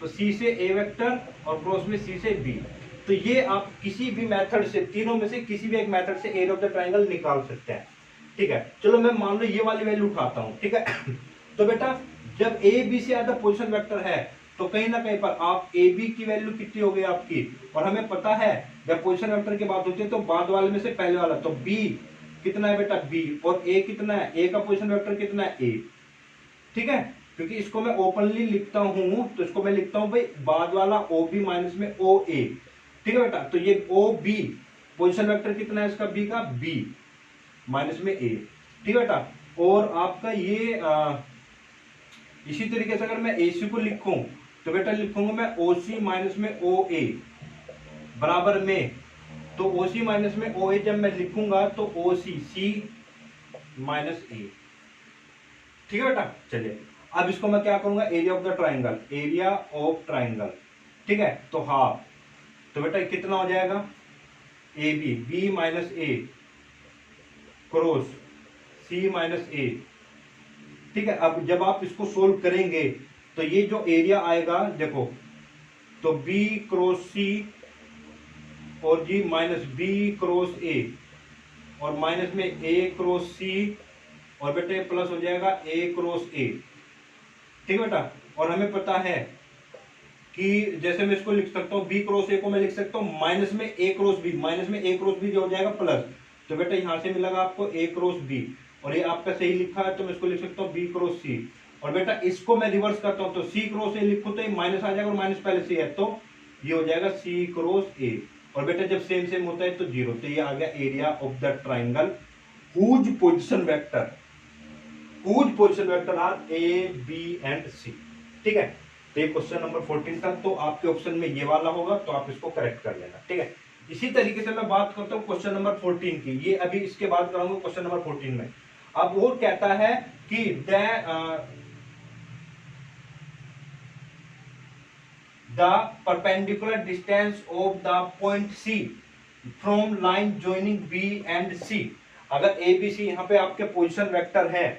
तो सी से ए वेक्टर और क्रॉस में सी से बी। तो ये आप किसी भी मेथड से, तीनों में से किसी भी एक मेथड से एरिया ऑफ द ट्राइंगल निकाल सकते हैं, ठीक है। चलो मैं मान लो ये वाली वैल्यू उठाता हूं, ठीक है। तो बेटा जब A B C are the position vector है तो कहीं ना कहीं पर आप ए बी की वैल्यू कितनी हो गई आपकी, और हमें पता है जब पोजिशन वेक्टर की बात होती है तो बाद वाले में से पहले वाला, तो बी कितना है बेटा बी, और ए कितना है, ए का पोजिशन वेक्टर कितना है ए, ठीक है। क्योंकि इसको मैं ओपनली लिखता हूं तो इसको मैं लिखता हूं भाई बाद वाला ओ बी माइनस में ओ ए, ठीक है बेटा। तो ये ओ बी पोजिशन वेक्टर कितना है इसका बी का, बी माइनस में ए, ठीक है बेटा। और आपका ये इसी तरीके से अगर मैं ए सी को लिखूं तो बेटा लिखूंगा मैं ओ सी माइनस में ओ ए बराबर में, तो ओ सी माइनस में ओ ए जब मैं लिखूंगा तो ओ सी सी माइनस ए, ठीक है बेटा। चलिए अब इसको मैं क्या करूंगा, area of the triangle, area of triangle, ठीक है। तो हाफ, तो बेटा कितना हो जाएगा A B, B minus A cross C minus A, ठीक है। अब जब आप इसको सोल्व करेंगे तो ये जो एरिया आएगा देखो, तो बी क्रॉस सी और जी माइनस बी क्रॉस ए और माइनस में ए क्रॉस सी और बेटे प्लस हो जाएगा ए क्रॉस ए, ठीक है बेटा। और हमें पता है कि जैसे मैं इसको लिख सकता हूँ बी क्रॉस ए को मैं लिख सकता हूँ माइनस में ए क्रॉस बी, माइनस में ए क्रॉस बी जो हो जाएगा प्लस, तो बेटा यहां से मिलेगा आपको ए क्रॉस बी, और ये आपका सही लिखा है तो मैं इसको लिख सकता हूँ बी क्रॉस सी, और बेटा इसको मैं रिवर्स करता हूँ तो सी क्रॉस ए लिखूं तो ये माइनस आ जाएगा और माइनस पहले से है तो ये हो जाएगा सी क्रॉस ए, और बेटा जब सेम सेम होता है तो जीरो, तो ये आ गया area of the triangle whose position vector are A B and C, ठीक है। तो ये क्वेश्चन नंबर 14 तक तो आपके ऑप्शन में ये वाला होगा, तो आप इसको करेक्ट कर लेना, ठीक है। इसी तरीके से मैं बात करता हूँ क्वेश्चन नंबर 14 की, ये अभी इसके बाद कराऊंगा क्वेश्चन नंबर 14 में। अब वो कहता है कि the perpendicular distance of the point C from line joining B and C. अगर ए बी सी यहाँ पे आपके पोजीशन वेक्टर है,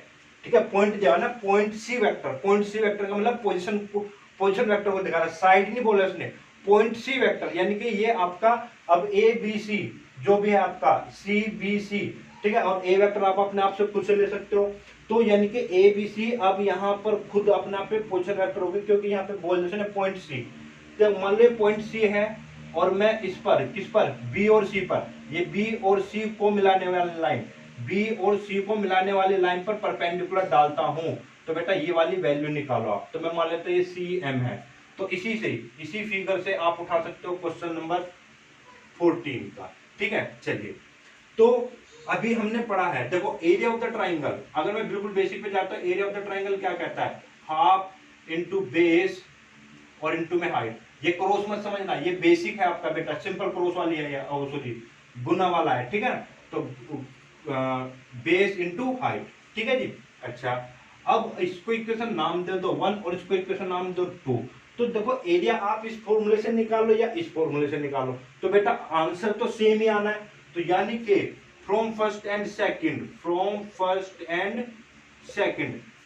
ठीक है, पॉइंट जो है ना point C vector, point C vector का मतलब पोजीशन वेक्टर को दिखा रहा है, साइड नहीं बोला उसने, पॉइंट सी वेक्टर, यानी कि ये आपका अब ए बी सी जो भी है आपका सी बी सी, ठीक है, और ए वेक्टर आप अपने आप से खुद से ले सकते हो, तो यानी कि ए बी सी अब यहाँ पर खुद अपने आप पे पोजीशन वेक्टर होगी, क्योंकि यहाँ पे बोल देते हैं पॉइंट सी। तो मान लो पॉइंट सी है और मैं इस पर किस पर बी और सी पर, ये बी और सी को मिलाने वाली लाइन, बी और सी को मिलाने वाली लाइन पर परपेंडिकुलर डालता हूं, तो बेटा ये वाली वैल्यू निकालो आप। तो मैं मान लेता हूं ये सी एम है, तो इसी फिगर से आप उठा सकते हो क्वेश्चन नंबर 14 का, ठीक है। चलिए तो अभी हमने पढ़ा है, देखो एरिया ऑफ द ट्राइंगल, अगर मैं बिल्कुल बेसिक पे जाता हूं, एरिया ऑफ द ट्राइंगल क्या कहता है, हाफ इंटू बेस और इंटू में हाइट। ये क्रॉस मत समझना, ये बेसिक है आपका बेटा, सिंपल क्रॉस वाली है, सॉरी गुना वाला है, ठीक है। तो बेस इंटू हाइट, ठीक है जी। अच्छा अब इसको इक्वेशन नाम दे दो 1 और इसको इक्वेशन नाम दो 2। तो देखो एरिया आप इस फॉर्मूले से निकालो या इस फॉर्मूले से निकालो, तो बेटा आंसर तो सेम ही आना है। तो यानी कि फ्रॉम फर्स्ट एंड सेकंड,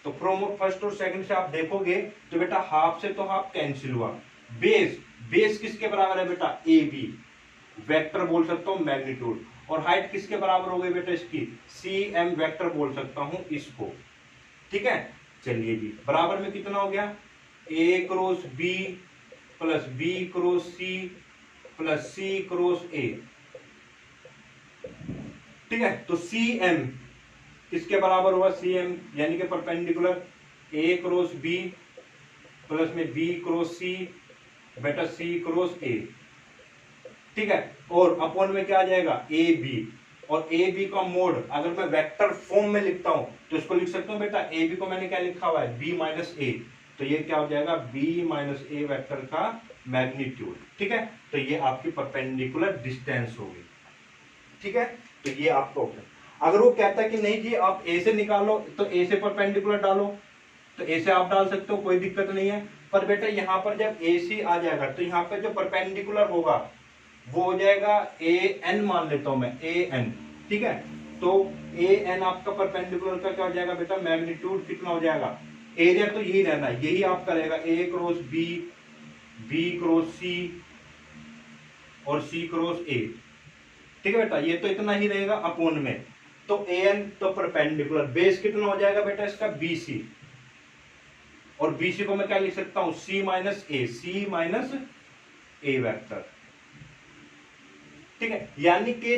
तो फ्रॉम फर्स्ट और सेकंड से आप देखोगे तो बेटा हाफ से तो हाफ कैंसिल हुआ, बेस किसके बराबर है बेटा ए बी, वेक्टर बोल सकता हूं मैग्नीट्यूड, और हाइट किसके बराबर हो गई बेटा इसकी, सी एम वेक्टर बोल सकता हूं इसको। ठीक है, चलिए जी, बराबर में कितना हो गया, A cross B plus B cross C plus C cross A. ठीक है, तो सी एम किसके बराबर हुआ, सी एम यानी कि perpendicular A cross B plus में बी क्रॉस सी बेटा सी क्रॉस ए। ठीक है, और अपॉन में क्या आ जाएगा, ए बी, और ए बी का मोड अगर मैं वेक्टर फॉर्म में लिखता हूं तो इसको लिख सकता हूं बेटा, ए बी को मैंने क्या लिखा हुआ है, बी माइनस ए, तो ये क्या हो जाएगा, बी माइनस ए वेक्टर का मैग्नीट्यूड। ठीक है, तो ये आपकी परपेंडिकुलर डिस्टेंस होगी। ठीक है, तो ये आपका ऑप्शन। अगर वो कहता है कि नहीं जी आप ए से निकालो, तो ए से परपेंडिकुलर डालो, तो ए से आप डाल सकते हो, कोई दिक्कत नहीं है। पर बेटा यहाँ पर जब ए सी आ जाएगा तो यहाँ पर जो परपेंडिकुलर होगा वो हो जाएगा ए एन, मान लेता हूं मैं ए एन। ठीक है, तो ए एन आपका परपेंडिकुलर का क्या हो जाएगा बेटा, मैग्नीट्यूड कितना हो जाएगा, एरिया तो यही रहना है, यही आपका रहेगा ए क्रॉस बी, बी क्रॉस सी और सी क्रॉस ए। ठीक है बेटा, ये तो इतना ही रहेगा अपोन में। तो ए एन तो परपेंडिकुलर, बेस कितना हो जाएगा बेटा इसका, बी सी, और बी सी को मैं क्या लिख सकता हूं, सी माइनस ए, सी माइनस ए वेक्टर। ठीक है, यानी कि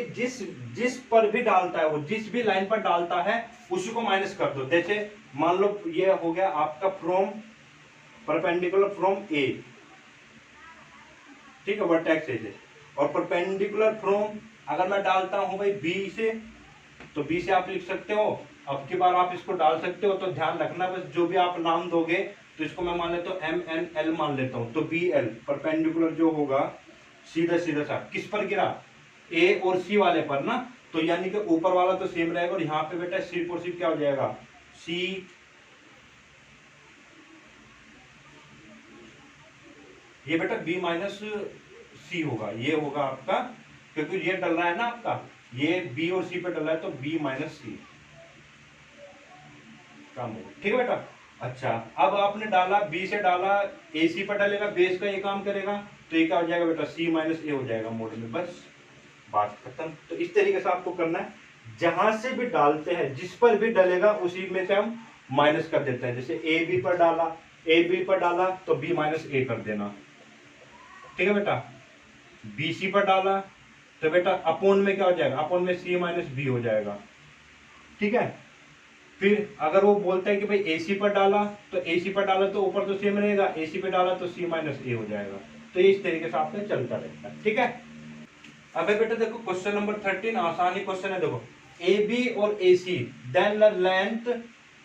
जिस पर भी डालता है वो, जिस भी लाइन पर डालता है उसी को माइनस कर दो। जैसे मान लो ये हो गया आपका फ्रॉम परपेंडिकुलर फ्रॉम ए, ठीक है, वर्टेक्स से, और परपेंडिकुलर फ्रॉम अगर मैं डालता हूं भाई बी से, तो बी से आप लिख सकते हो, अब की बार आप इसको डाल सकते हो। तो ध्यान रखना बस, जो भी आप नाम दोगे तो इसको मैं मान लेता हूँ एम एन एल मान लेता हूं, तो बी एल परपेंडिकुलर जो होगा सीधा सीधा सा किस पर गिरा, ए और सी वाले पर ना, तो यानी कि ऊपर वाला तो सेम रहेगा, और यहाँ पे बेटा सी और सी क्या हो जाएगा, सी, ये बेटा बी माइनस सी होगा, ये होगा आपका, क्योंकि ये डल रहा है ना आपका, ये बी और सी पे डल रहा है, तो बी माइनस सी काम होगा। ठीक है बेटा, अच्छा अब आपने डाला बी से डाला ए सी पर डालेगा, बेस का ये काम करेगा, तो ये क्या हो जाएगा बेटा, सी माइनस ए हो जाएगा मोड में, बस बात खत्म। तो इस तरीके से आपको करना है, जहां से भी डालते हैं जिस पर भी डलेगा उसी में से हम माइनस कर देते हैं। जैसे ए बी पर डाला, ए बी पर डाला तो बी माइनस ए कर देना। ठीक है बेटा, बी सी पर डाला तो बेटा अपोन में क्या हो जाएगा, अपोन में सी माइनस बी हो जाएगा। ठीक है, फिर अगर वो बोलता है कि भाई ए सी पर डाला, तो ए सी पर डाला तो ऊपर तो सेम रहेगा, ए सी पर डाला तो सी माइनस ए हो जाएगा। तो ये इस तरीके से आपका चलता रहता है। ठीक है, अब बेटा देखो क्वेश्चन नंबर 13 आसानी क्वेश्चन है। देखो ए बी और A C, then the length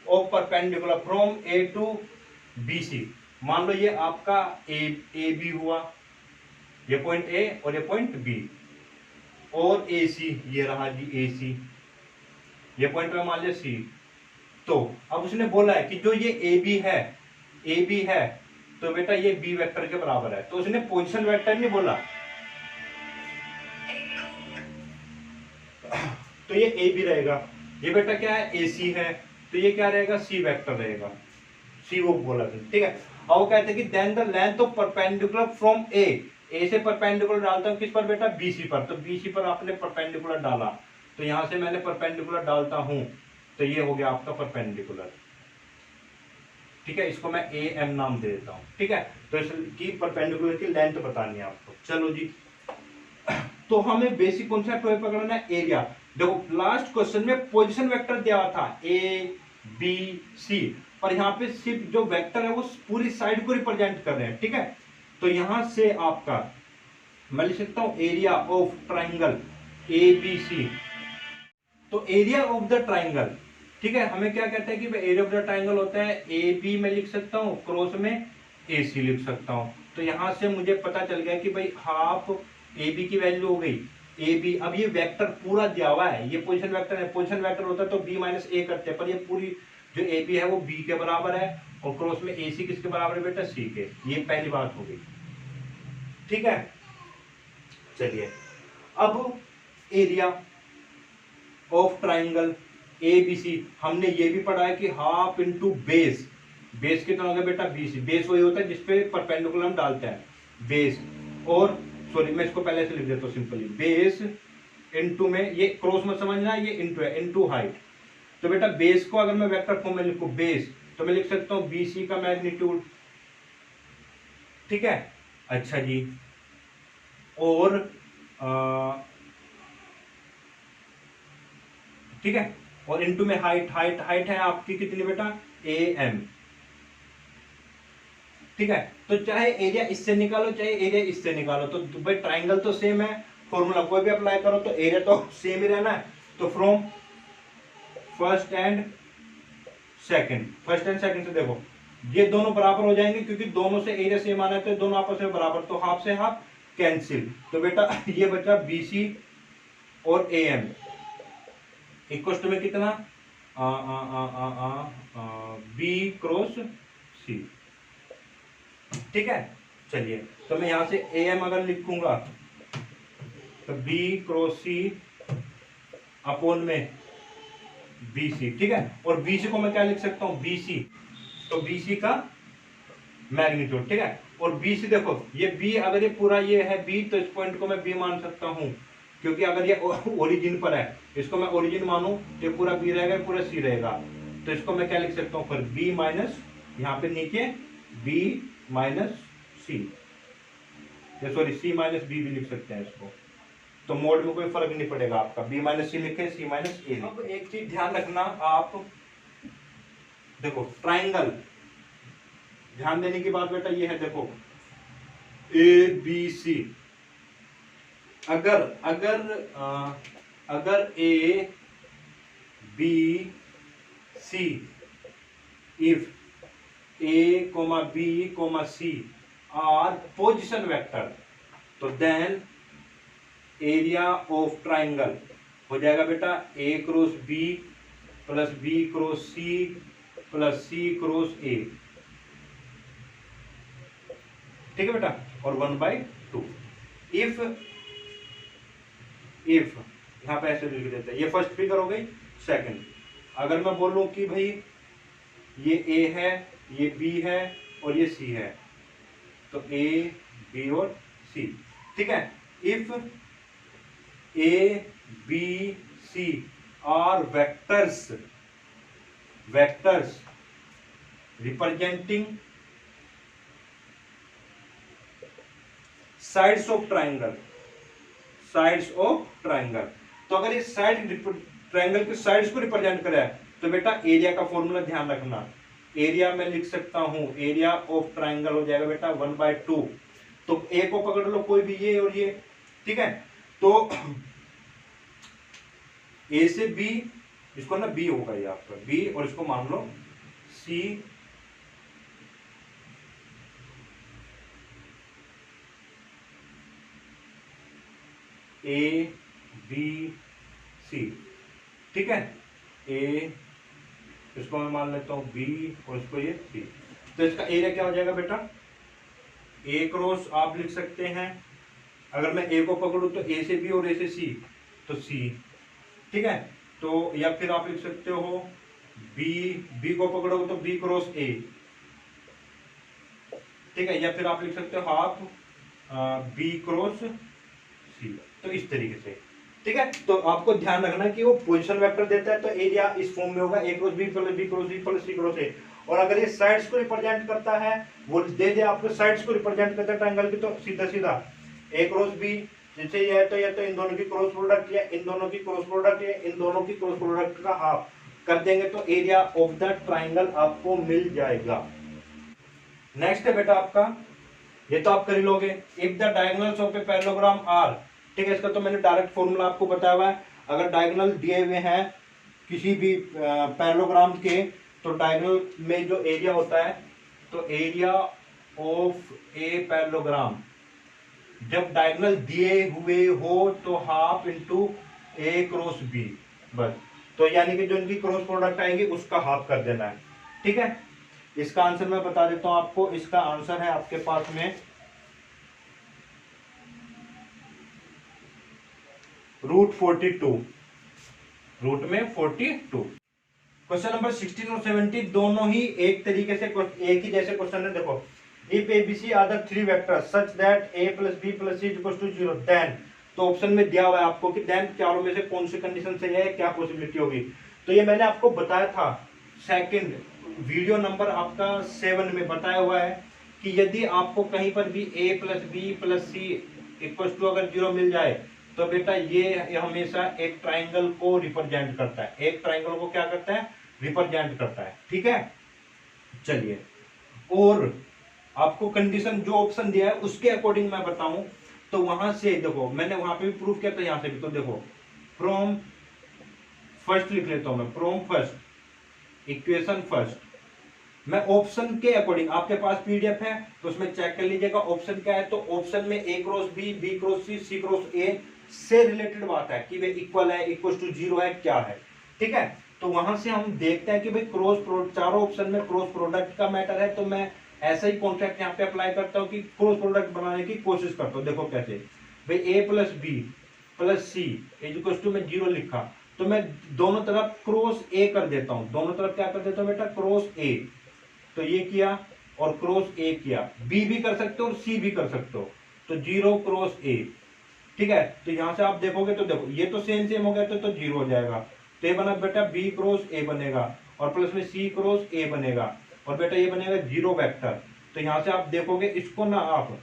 of perpendicular from A to B C. मान लो ये आपका ए बी हुआ, ये पॉइंट ए और ये पॉइंट बी, और ए सी ये रहा जी ए सी, ये पॉइंट में मान लिया सी। तो अब उसने बोला है कि जो ये ए बी है तो बेटा ये बी वेक्टर के बराबर है। तो उसने पोजीशन वेक्टर नहीं बोला, तो ये ए बी रहेगा, ये बेटा क्या है ए सी है, तो ये क्या रहेगा, सी वेक्टर रहेगा, सी वो बोला था। ठीक है, और वो कहते हैं कि then the length of perpendicular from A से परपेंडिकुलर डालता हूं किस पर बेटा, बी सी पर, तो बी सी पर आपने परपेंडिकुलर डाला, तो यहां से मैंने परपेंडिकुलर डालता हूं, तो ये हो गया आपका परपेंडिकुलर। ठीक है, इसको मैं ए एम नाम दे देता हूं। ठीक है, तो इसकी परपेंडिकुलर की लेंथ बतानी है आपको। चलो जी, तो हमें बेसिक कॉन्सेप्ट पकड़ना है, एरिया। देखो लास्ट क्वेश्चन में पोजीशन वेक्टर दिया हुआ था ए बी सी, पर यहाँ पे सिर्फ जो वेक्टर है वो पूरी साइड को रिप्रेजेंट कर रहे हैं। ठीक है, तो यहां से आपका मैं लिख सकता हूं area of triangle A B C. तो एरिया ऑफ द ट्राइंगल, ठीक है, हमें क्या कहता है कि एरिया ऑफ द ट्राइंगल होता है ए बी में लिख सकता हूं, क्रॉस में ए सी लिख सकता हूं। तो यहां से मुझे पता चल गया कि भाई हाफ ए बी की वैल्यू हो गई ए बी। अब ये वेक्टर पूरा दिया हुआ है, ये पोजीशन वेक्टर है, पोजीशन वेक्टर होता है तो बी माइनस ए करते हैं, पर ये पूरी जो ए बी है वो बी के बराबर है, और क्रॉस में ए सी किसके बराबर है बेटा, सी के। ये पहली बात हो गई। ठीक है, चलिए अब area of triangle A B C, हमने ये भी पढ़ा है कि हाफ इंटू बेस, बेस कितना होगा बेटा, बी सी। बेस वही होता है जिसपे परपेंडिकुलर हम डालते हैं, बेस, और सॉरी मैं इसको पहले से लिख देता हूँ सिंपली, बेस इनटू में, ये क्रॉस मत समझना, ये इनटू है, इनटू हाइट। तो बेटा बेस को अगर मैं वेक्टर फॉर्म में लिखूं बेस, तो मैं लिख सकता हूं BC का मैग्नीट्यूड, ठीक है। अच्छा जी, और ठीक है, और इनटू में हाइट, हाइट है आपकी कितनी बेटा, AM, ठीक है। तो चाहे एरिया इससे निकालो चाहे एरिया इससे निकालो, तो भाई ट्राइंगल तो सेम है, फॉर्मूला कोई भी अप्लाई करो तो एरिया तो सेम ही रहना है। तो फ्रॉम फर्स्ट एंड सेकंड से देखो ये दोनों बराबर हो जाएंगे, क्योंकि दोनों से एरिया सेम आना है तो दोनों आपस में बराबर, तो हाफ से हाफ कैंसिल। तो बेटा ये बचा BC और AM इक्वल टू में कितना, B क्रॉस C, ठीक है। चलिए तो मैं यहां से AM अगर लिखूंगा तो B क्रॉस C अपोन में BC, ठीक है। और BC को मैं क्या लिख सकता हूं, BC, तो BC का मैग्नीट्यूड, ठीक है। और BC देखो ये B, अगर ये पूरा ये है B, तो इस पॉइंट को मैं B मान सकता हूं, क्योंकि अगर ये ओरिजिन पर है, इसको मैं ओरिजिन मानूं, ये पूरा B रहेगा, पूरा C रहेगा, तो इसको मैं क्या लिख सकता हूं, फिर B माइनस, यहाँ पे नीचे B minus C, sorry C minus B भी लिख सकते हैं इसको, तो मोड में कोई फर्क नहीं पड़ेगा आपका, B माइनस C लिखे, C माइनस A। अब एक चीज ध्यान रखना, आप देखो ट्राइंगल, ध्यान देने की बात बेटा ये है, देखो ABC, अगर A B C, if A, B, C are position vector, तो देन एरिया ऑफ ट्राइंगल हो जाएगा बेटा A cross B plus B cross C plus C cross A, ठीक है बेटा, और 1/2। इफ यहां पे ऐसे लिख देते हैं, ये फर्स्ट फिगर हो गई। सेकंड, अगर मैं बोलूं कि भाई ये A है, ये B है और ये C है, तो A B और C, ठीक है। If A B C are vectors representing sides of triangle, तो अगर ये साइड ट्राइंगल के साइड्स को रिप्रेजेंट करे तो बेटा एरिया का फॉर्मूला ध्यान रखना, एरिया में लिख सकता हूं, एरिया ऑफ ट्राइंगल हो जाएगा बेटा 1/2। तो A को पकड़ लो कोई भी, ये और ये, ठीक है। तो A से B, इसको ना B होगा ये आपका B, और इसको मान लो C, A B C, ठीक है। A, इसको मैं मान लेता हूं B और इसको ये C, तो इसका एरिया क्या हो जाएगा बेटा, A क्रॉस आप लिख सकते हैं, अगर मैं A को पकड़ूं तो A से B और A से C, तो C, ठीक है। तो या फिर आप लिख सकते हो B को पकड़ोगे तो B क्रॉस A, ठीक है। या फिर आप लिख सकते हो हाफ B क्रॉस C, तो इस तरीके से, ठीक है। तो आपको ध्यान रखना कि वो पोजीशन वेक्टर देता है तो एरिया इस फॉर्म में होगा A cross B plus B cross C plus C cross A, और अगर ये साइड्स को रिप्रेजेंट करता है, वो दे आपको साइड्स को रिप्रेजेंट करता है ट्रायंगल की, तो सीधा A क्रॉस B, जैसे ये है तो इन दोनों की क्रॉस प्रोडक्ट या इन दोनों की क्रॉस प्रोडक्ट या इन दोनों की क्रॉस प्रोडक्ट का हाफ कर देंगे तो एरिया ऑफ द ट्राइंगल आपको मिल जाएगा। नेक्स्ट है बेटा आपका, ये तो आप कर ही लोगे, if the diagonals of a parallelogram are, ठीक है। इसका तो मैंने डायरेक्ट फॉर्मूला आपको बताया हुआ है, अगर डायगोनल दिए हुए हैं किसी भी पैरेललोग्राम के, तो डायगोनल में जो एरिया होता है, तो एरिया ऑफ ए पैरेललोग्राम जब डायगोनल दिए हुए हो तो half into A cross B, बस। तो यानी कि जो इनकी क्रॉस प्रोडक्ट आएंगी उसका हाफ कर देना है, ठीक है। इसका आंसर मैं बता देता हूं आपको, इसका आंसर है आपके पास में √42, रूट में 42। क्वेश्चन नंबर 16 और 17 दोनों ही एक तरीके से एक ही जैसे क्वेश्चन है। देखो, if ABC are the three vectors such that A plus B plus C is equal to 0, then तो ऑप्शन में दिया हुआ है आपको कि देन चारों में से कौन सी कंडीशन सही है, क्या पॉसिबिलिटी होगी। तो ये मैंने आपको बताया था सेकंड वीडियो नंबर आपका 7 में बताया हुआ है कि यदि आपको कहीं पर भी a plus B plus C equal to अगर 0 मिल जाए तो बेटा ये हमेशा एक ट्राइंगल को रिप्रेजेंट करता है, एक ट्राइंगल को क्या करता है, रिप्रेजेंट करता है। ठीक है, चलिए, और आपको कंडीशन जो ऑप्शन दिया है उसके अकॉर्डिंग मैं बताऊं तो वहां से देखो, मैंने वहां पे भी प्रूफ किया था, यहां से भी तो देखो, फ्रॉम फर्स्ट लिख लेता हूं मैं, फ्रॉम फर्स्ट इक्वेशन फर्स्ट, मैं ऑप्शन के अकॉर्डिंग, आपके पास पीडीएफ है तो उसमें चेक कर लीजिएगा ऑप्शन क्या है। तो ऑप्शन में A cross B, B cross C, C cross A से रिलेटेड बात है कि वे इक्वल है, इक्वल टू 0 है, क्या है। ठीक है, तो वहां से हम देखते हैं कि भाई क्रॉस प्रोडक्ट, चारों ऑप्शन में क्रॉस प्रोडक्ट का मैटर है, तो मैं ऐसा ही कॉन्ट्रैक्ट यहाँ पे अप्लाई करता हूँ कि क्रॉस प्रोडक्ट बनाने की कोशिश करता हूँ। देखो कैसे, भाई A plus B plus C equal to में 0 लिखा, तो मैं दोनों तरफ क्रॉस ए कर देता हूँ, दोनों तरफ क्या कर देता हूँ बेटा, क्रॉस ए। तो ये किया और क्रॉस ए किया, बी भी कर सकते हो और सी भी कर सकते हो, तो 0 क्रॉस ए। ठीक है, तो यहां से आप देखोगे तो देखो ये तो सेम सेम हो गया, तो 0 हो जाएगा। तो ये बना बेटा बी क्रॉस ए बनेगा और प्लस में सी क्रॉस ए बनेगा और बेटा ये बनेगा 0 वेक्टर। तो यहां से आप देखोगे इसको ना आप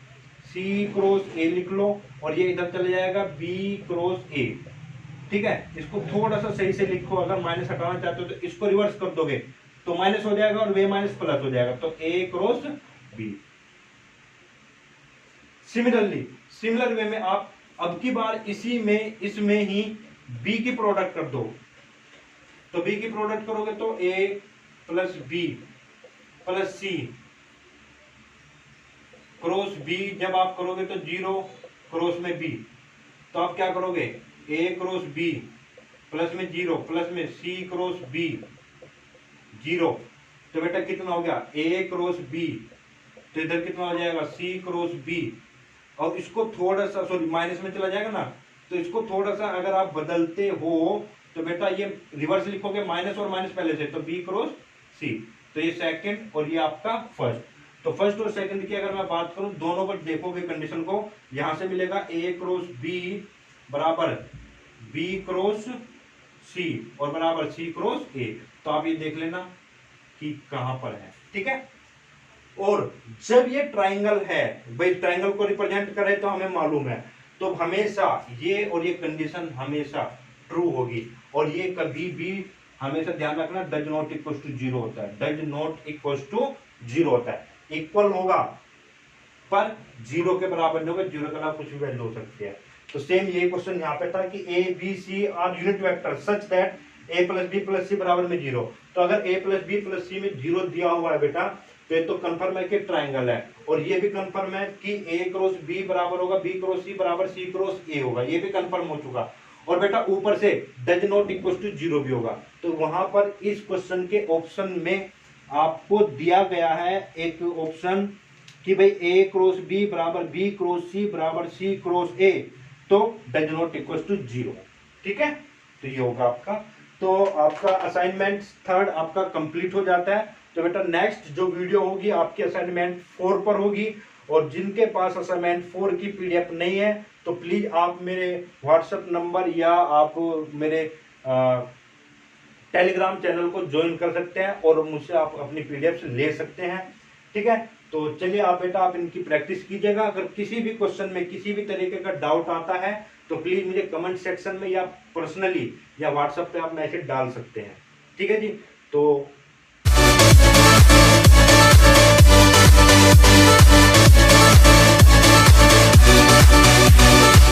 सी क्रॉस ए लिख लो और ये इधर चले जाएगा बी क्रॉस ए। ठीक है, इसको थोड़ा सा सही से लिखो, अगर माइनस हटाना चाहते हो तो इसको रिवर्स कर दोगे तो माइनस हो जाएगा और वे माइनस प्लस हो जाएगा, तो A cross B. Similarly similar way में आप अब की बार इसमें ही बी की प्रोडक्ट कर दो, तो बी की प्रोडक्ट करोगे तो ए plus B plus C cross B, जब आप करोगे तो 0 क्रॉस में बी, तो आप क्या करोगे, ए क्रॉस बी प्लस में 0 प्लस में सी क्रॉस बी 0, तो बेटा कितना हो गया, ए क्रॉस बी, तो इधर कितना हो जाएगा, सी क्रॉस बी, और इसको थोड़ा सा सॉरी माइनस में चला जाएगा ना, तो इसको थोड़ा सा अगर आप बदलते हो तो बेटा ये रिवर्स लिखोगे, माइनस और माइनस पहले से, तो बी क्रॉस सी, तो ये सेकंड और ये आपका फर्स्ट। तो फर्स्ट और सेकंड की अगर मैं बात करूं, दोनों पर देखोगे कंडीशन को, यहां से मिलेगा ए क्रॉस बी बराबर बी क्रॉस सी और बराबर सी क्रॉस ए। तो आप ये देख लेना कि कहां पर है। ठीक है, और जब ये ट्राइंगल है, भाई ट्राइंगल को रिप्रेजेंट करे तो हमें मालूम है, तो हमेशा ये और ये कंडीशन हमेशा ट्रू होगी, और ये कभी भी हमेशा ध्यान रखना डज नॉट इक्वल टू 0 होता है, डज नॉट इक्वल टू 0 होता है, इक्वल होगा पर 0 के बराबर नहीं होगा, 0 के अलावा कुछ भी वैल्यू हो सकती है। तो सेम ये क्वेश्चन यहाँ पे था कि A B C are unit vector such that A plus B plus C बराबर में 0। तो अगर A plus B plus C में 0 दिया हुआ है बेटा, तो ये तो कंफर्म है कि ट्राइंगल है, और ये भी कंफर्म है कि ए क्रॉस बी बराबर होगा बी क्रॉस सी बराबर सी क्रॉस ए होगा, ये भी कंफर्म हो चुका। और बेटा ऊपर से डज नॉट इक्वल टू 0 भी होगा। तो वहां पर इस क्वेश्चन के ऑप्शन में आपको दिया गया है एक ऑप्शन कि भाई ए क्रॉस बी बराबर बी क्रॉस सी बराबर सी क्रॉस ए, तो डज नॉट इक्वल टू 0। ठीक है, तो ये होगा आपका, तो आपका असाइनमेंट थर्ड आपका कंप्लीट हो जाता है। तो बेटा नेक्स्ट जो वीडियो होगी आपकी असाइनमेंट 4 पर होगी, और जिनके पास असाइनमेंट 4 की पीडीएफ नहीं है तो प्लीज आप मेरे व्हाट्सएप नंबर या आप मेरे टेलीग्राम चैनल को ज्वाइन कर सकते हैं और मुझसे आप अपनी पीडीएफ ले सकते हैं। ठीक है, तो चलिए आप बेटा आप इनकी प्रैक्टिस कीजिएगा। अगर किसी भी क्वेश्चन में किसी भी तरीके का डाउट आता है तो प्लीज मुझे कमेंट सेक्शन में या पर्सनली या व्हाट्सएप पे आप मैसेज डाल सकते हैं। ठीक है जी, तो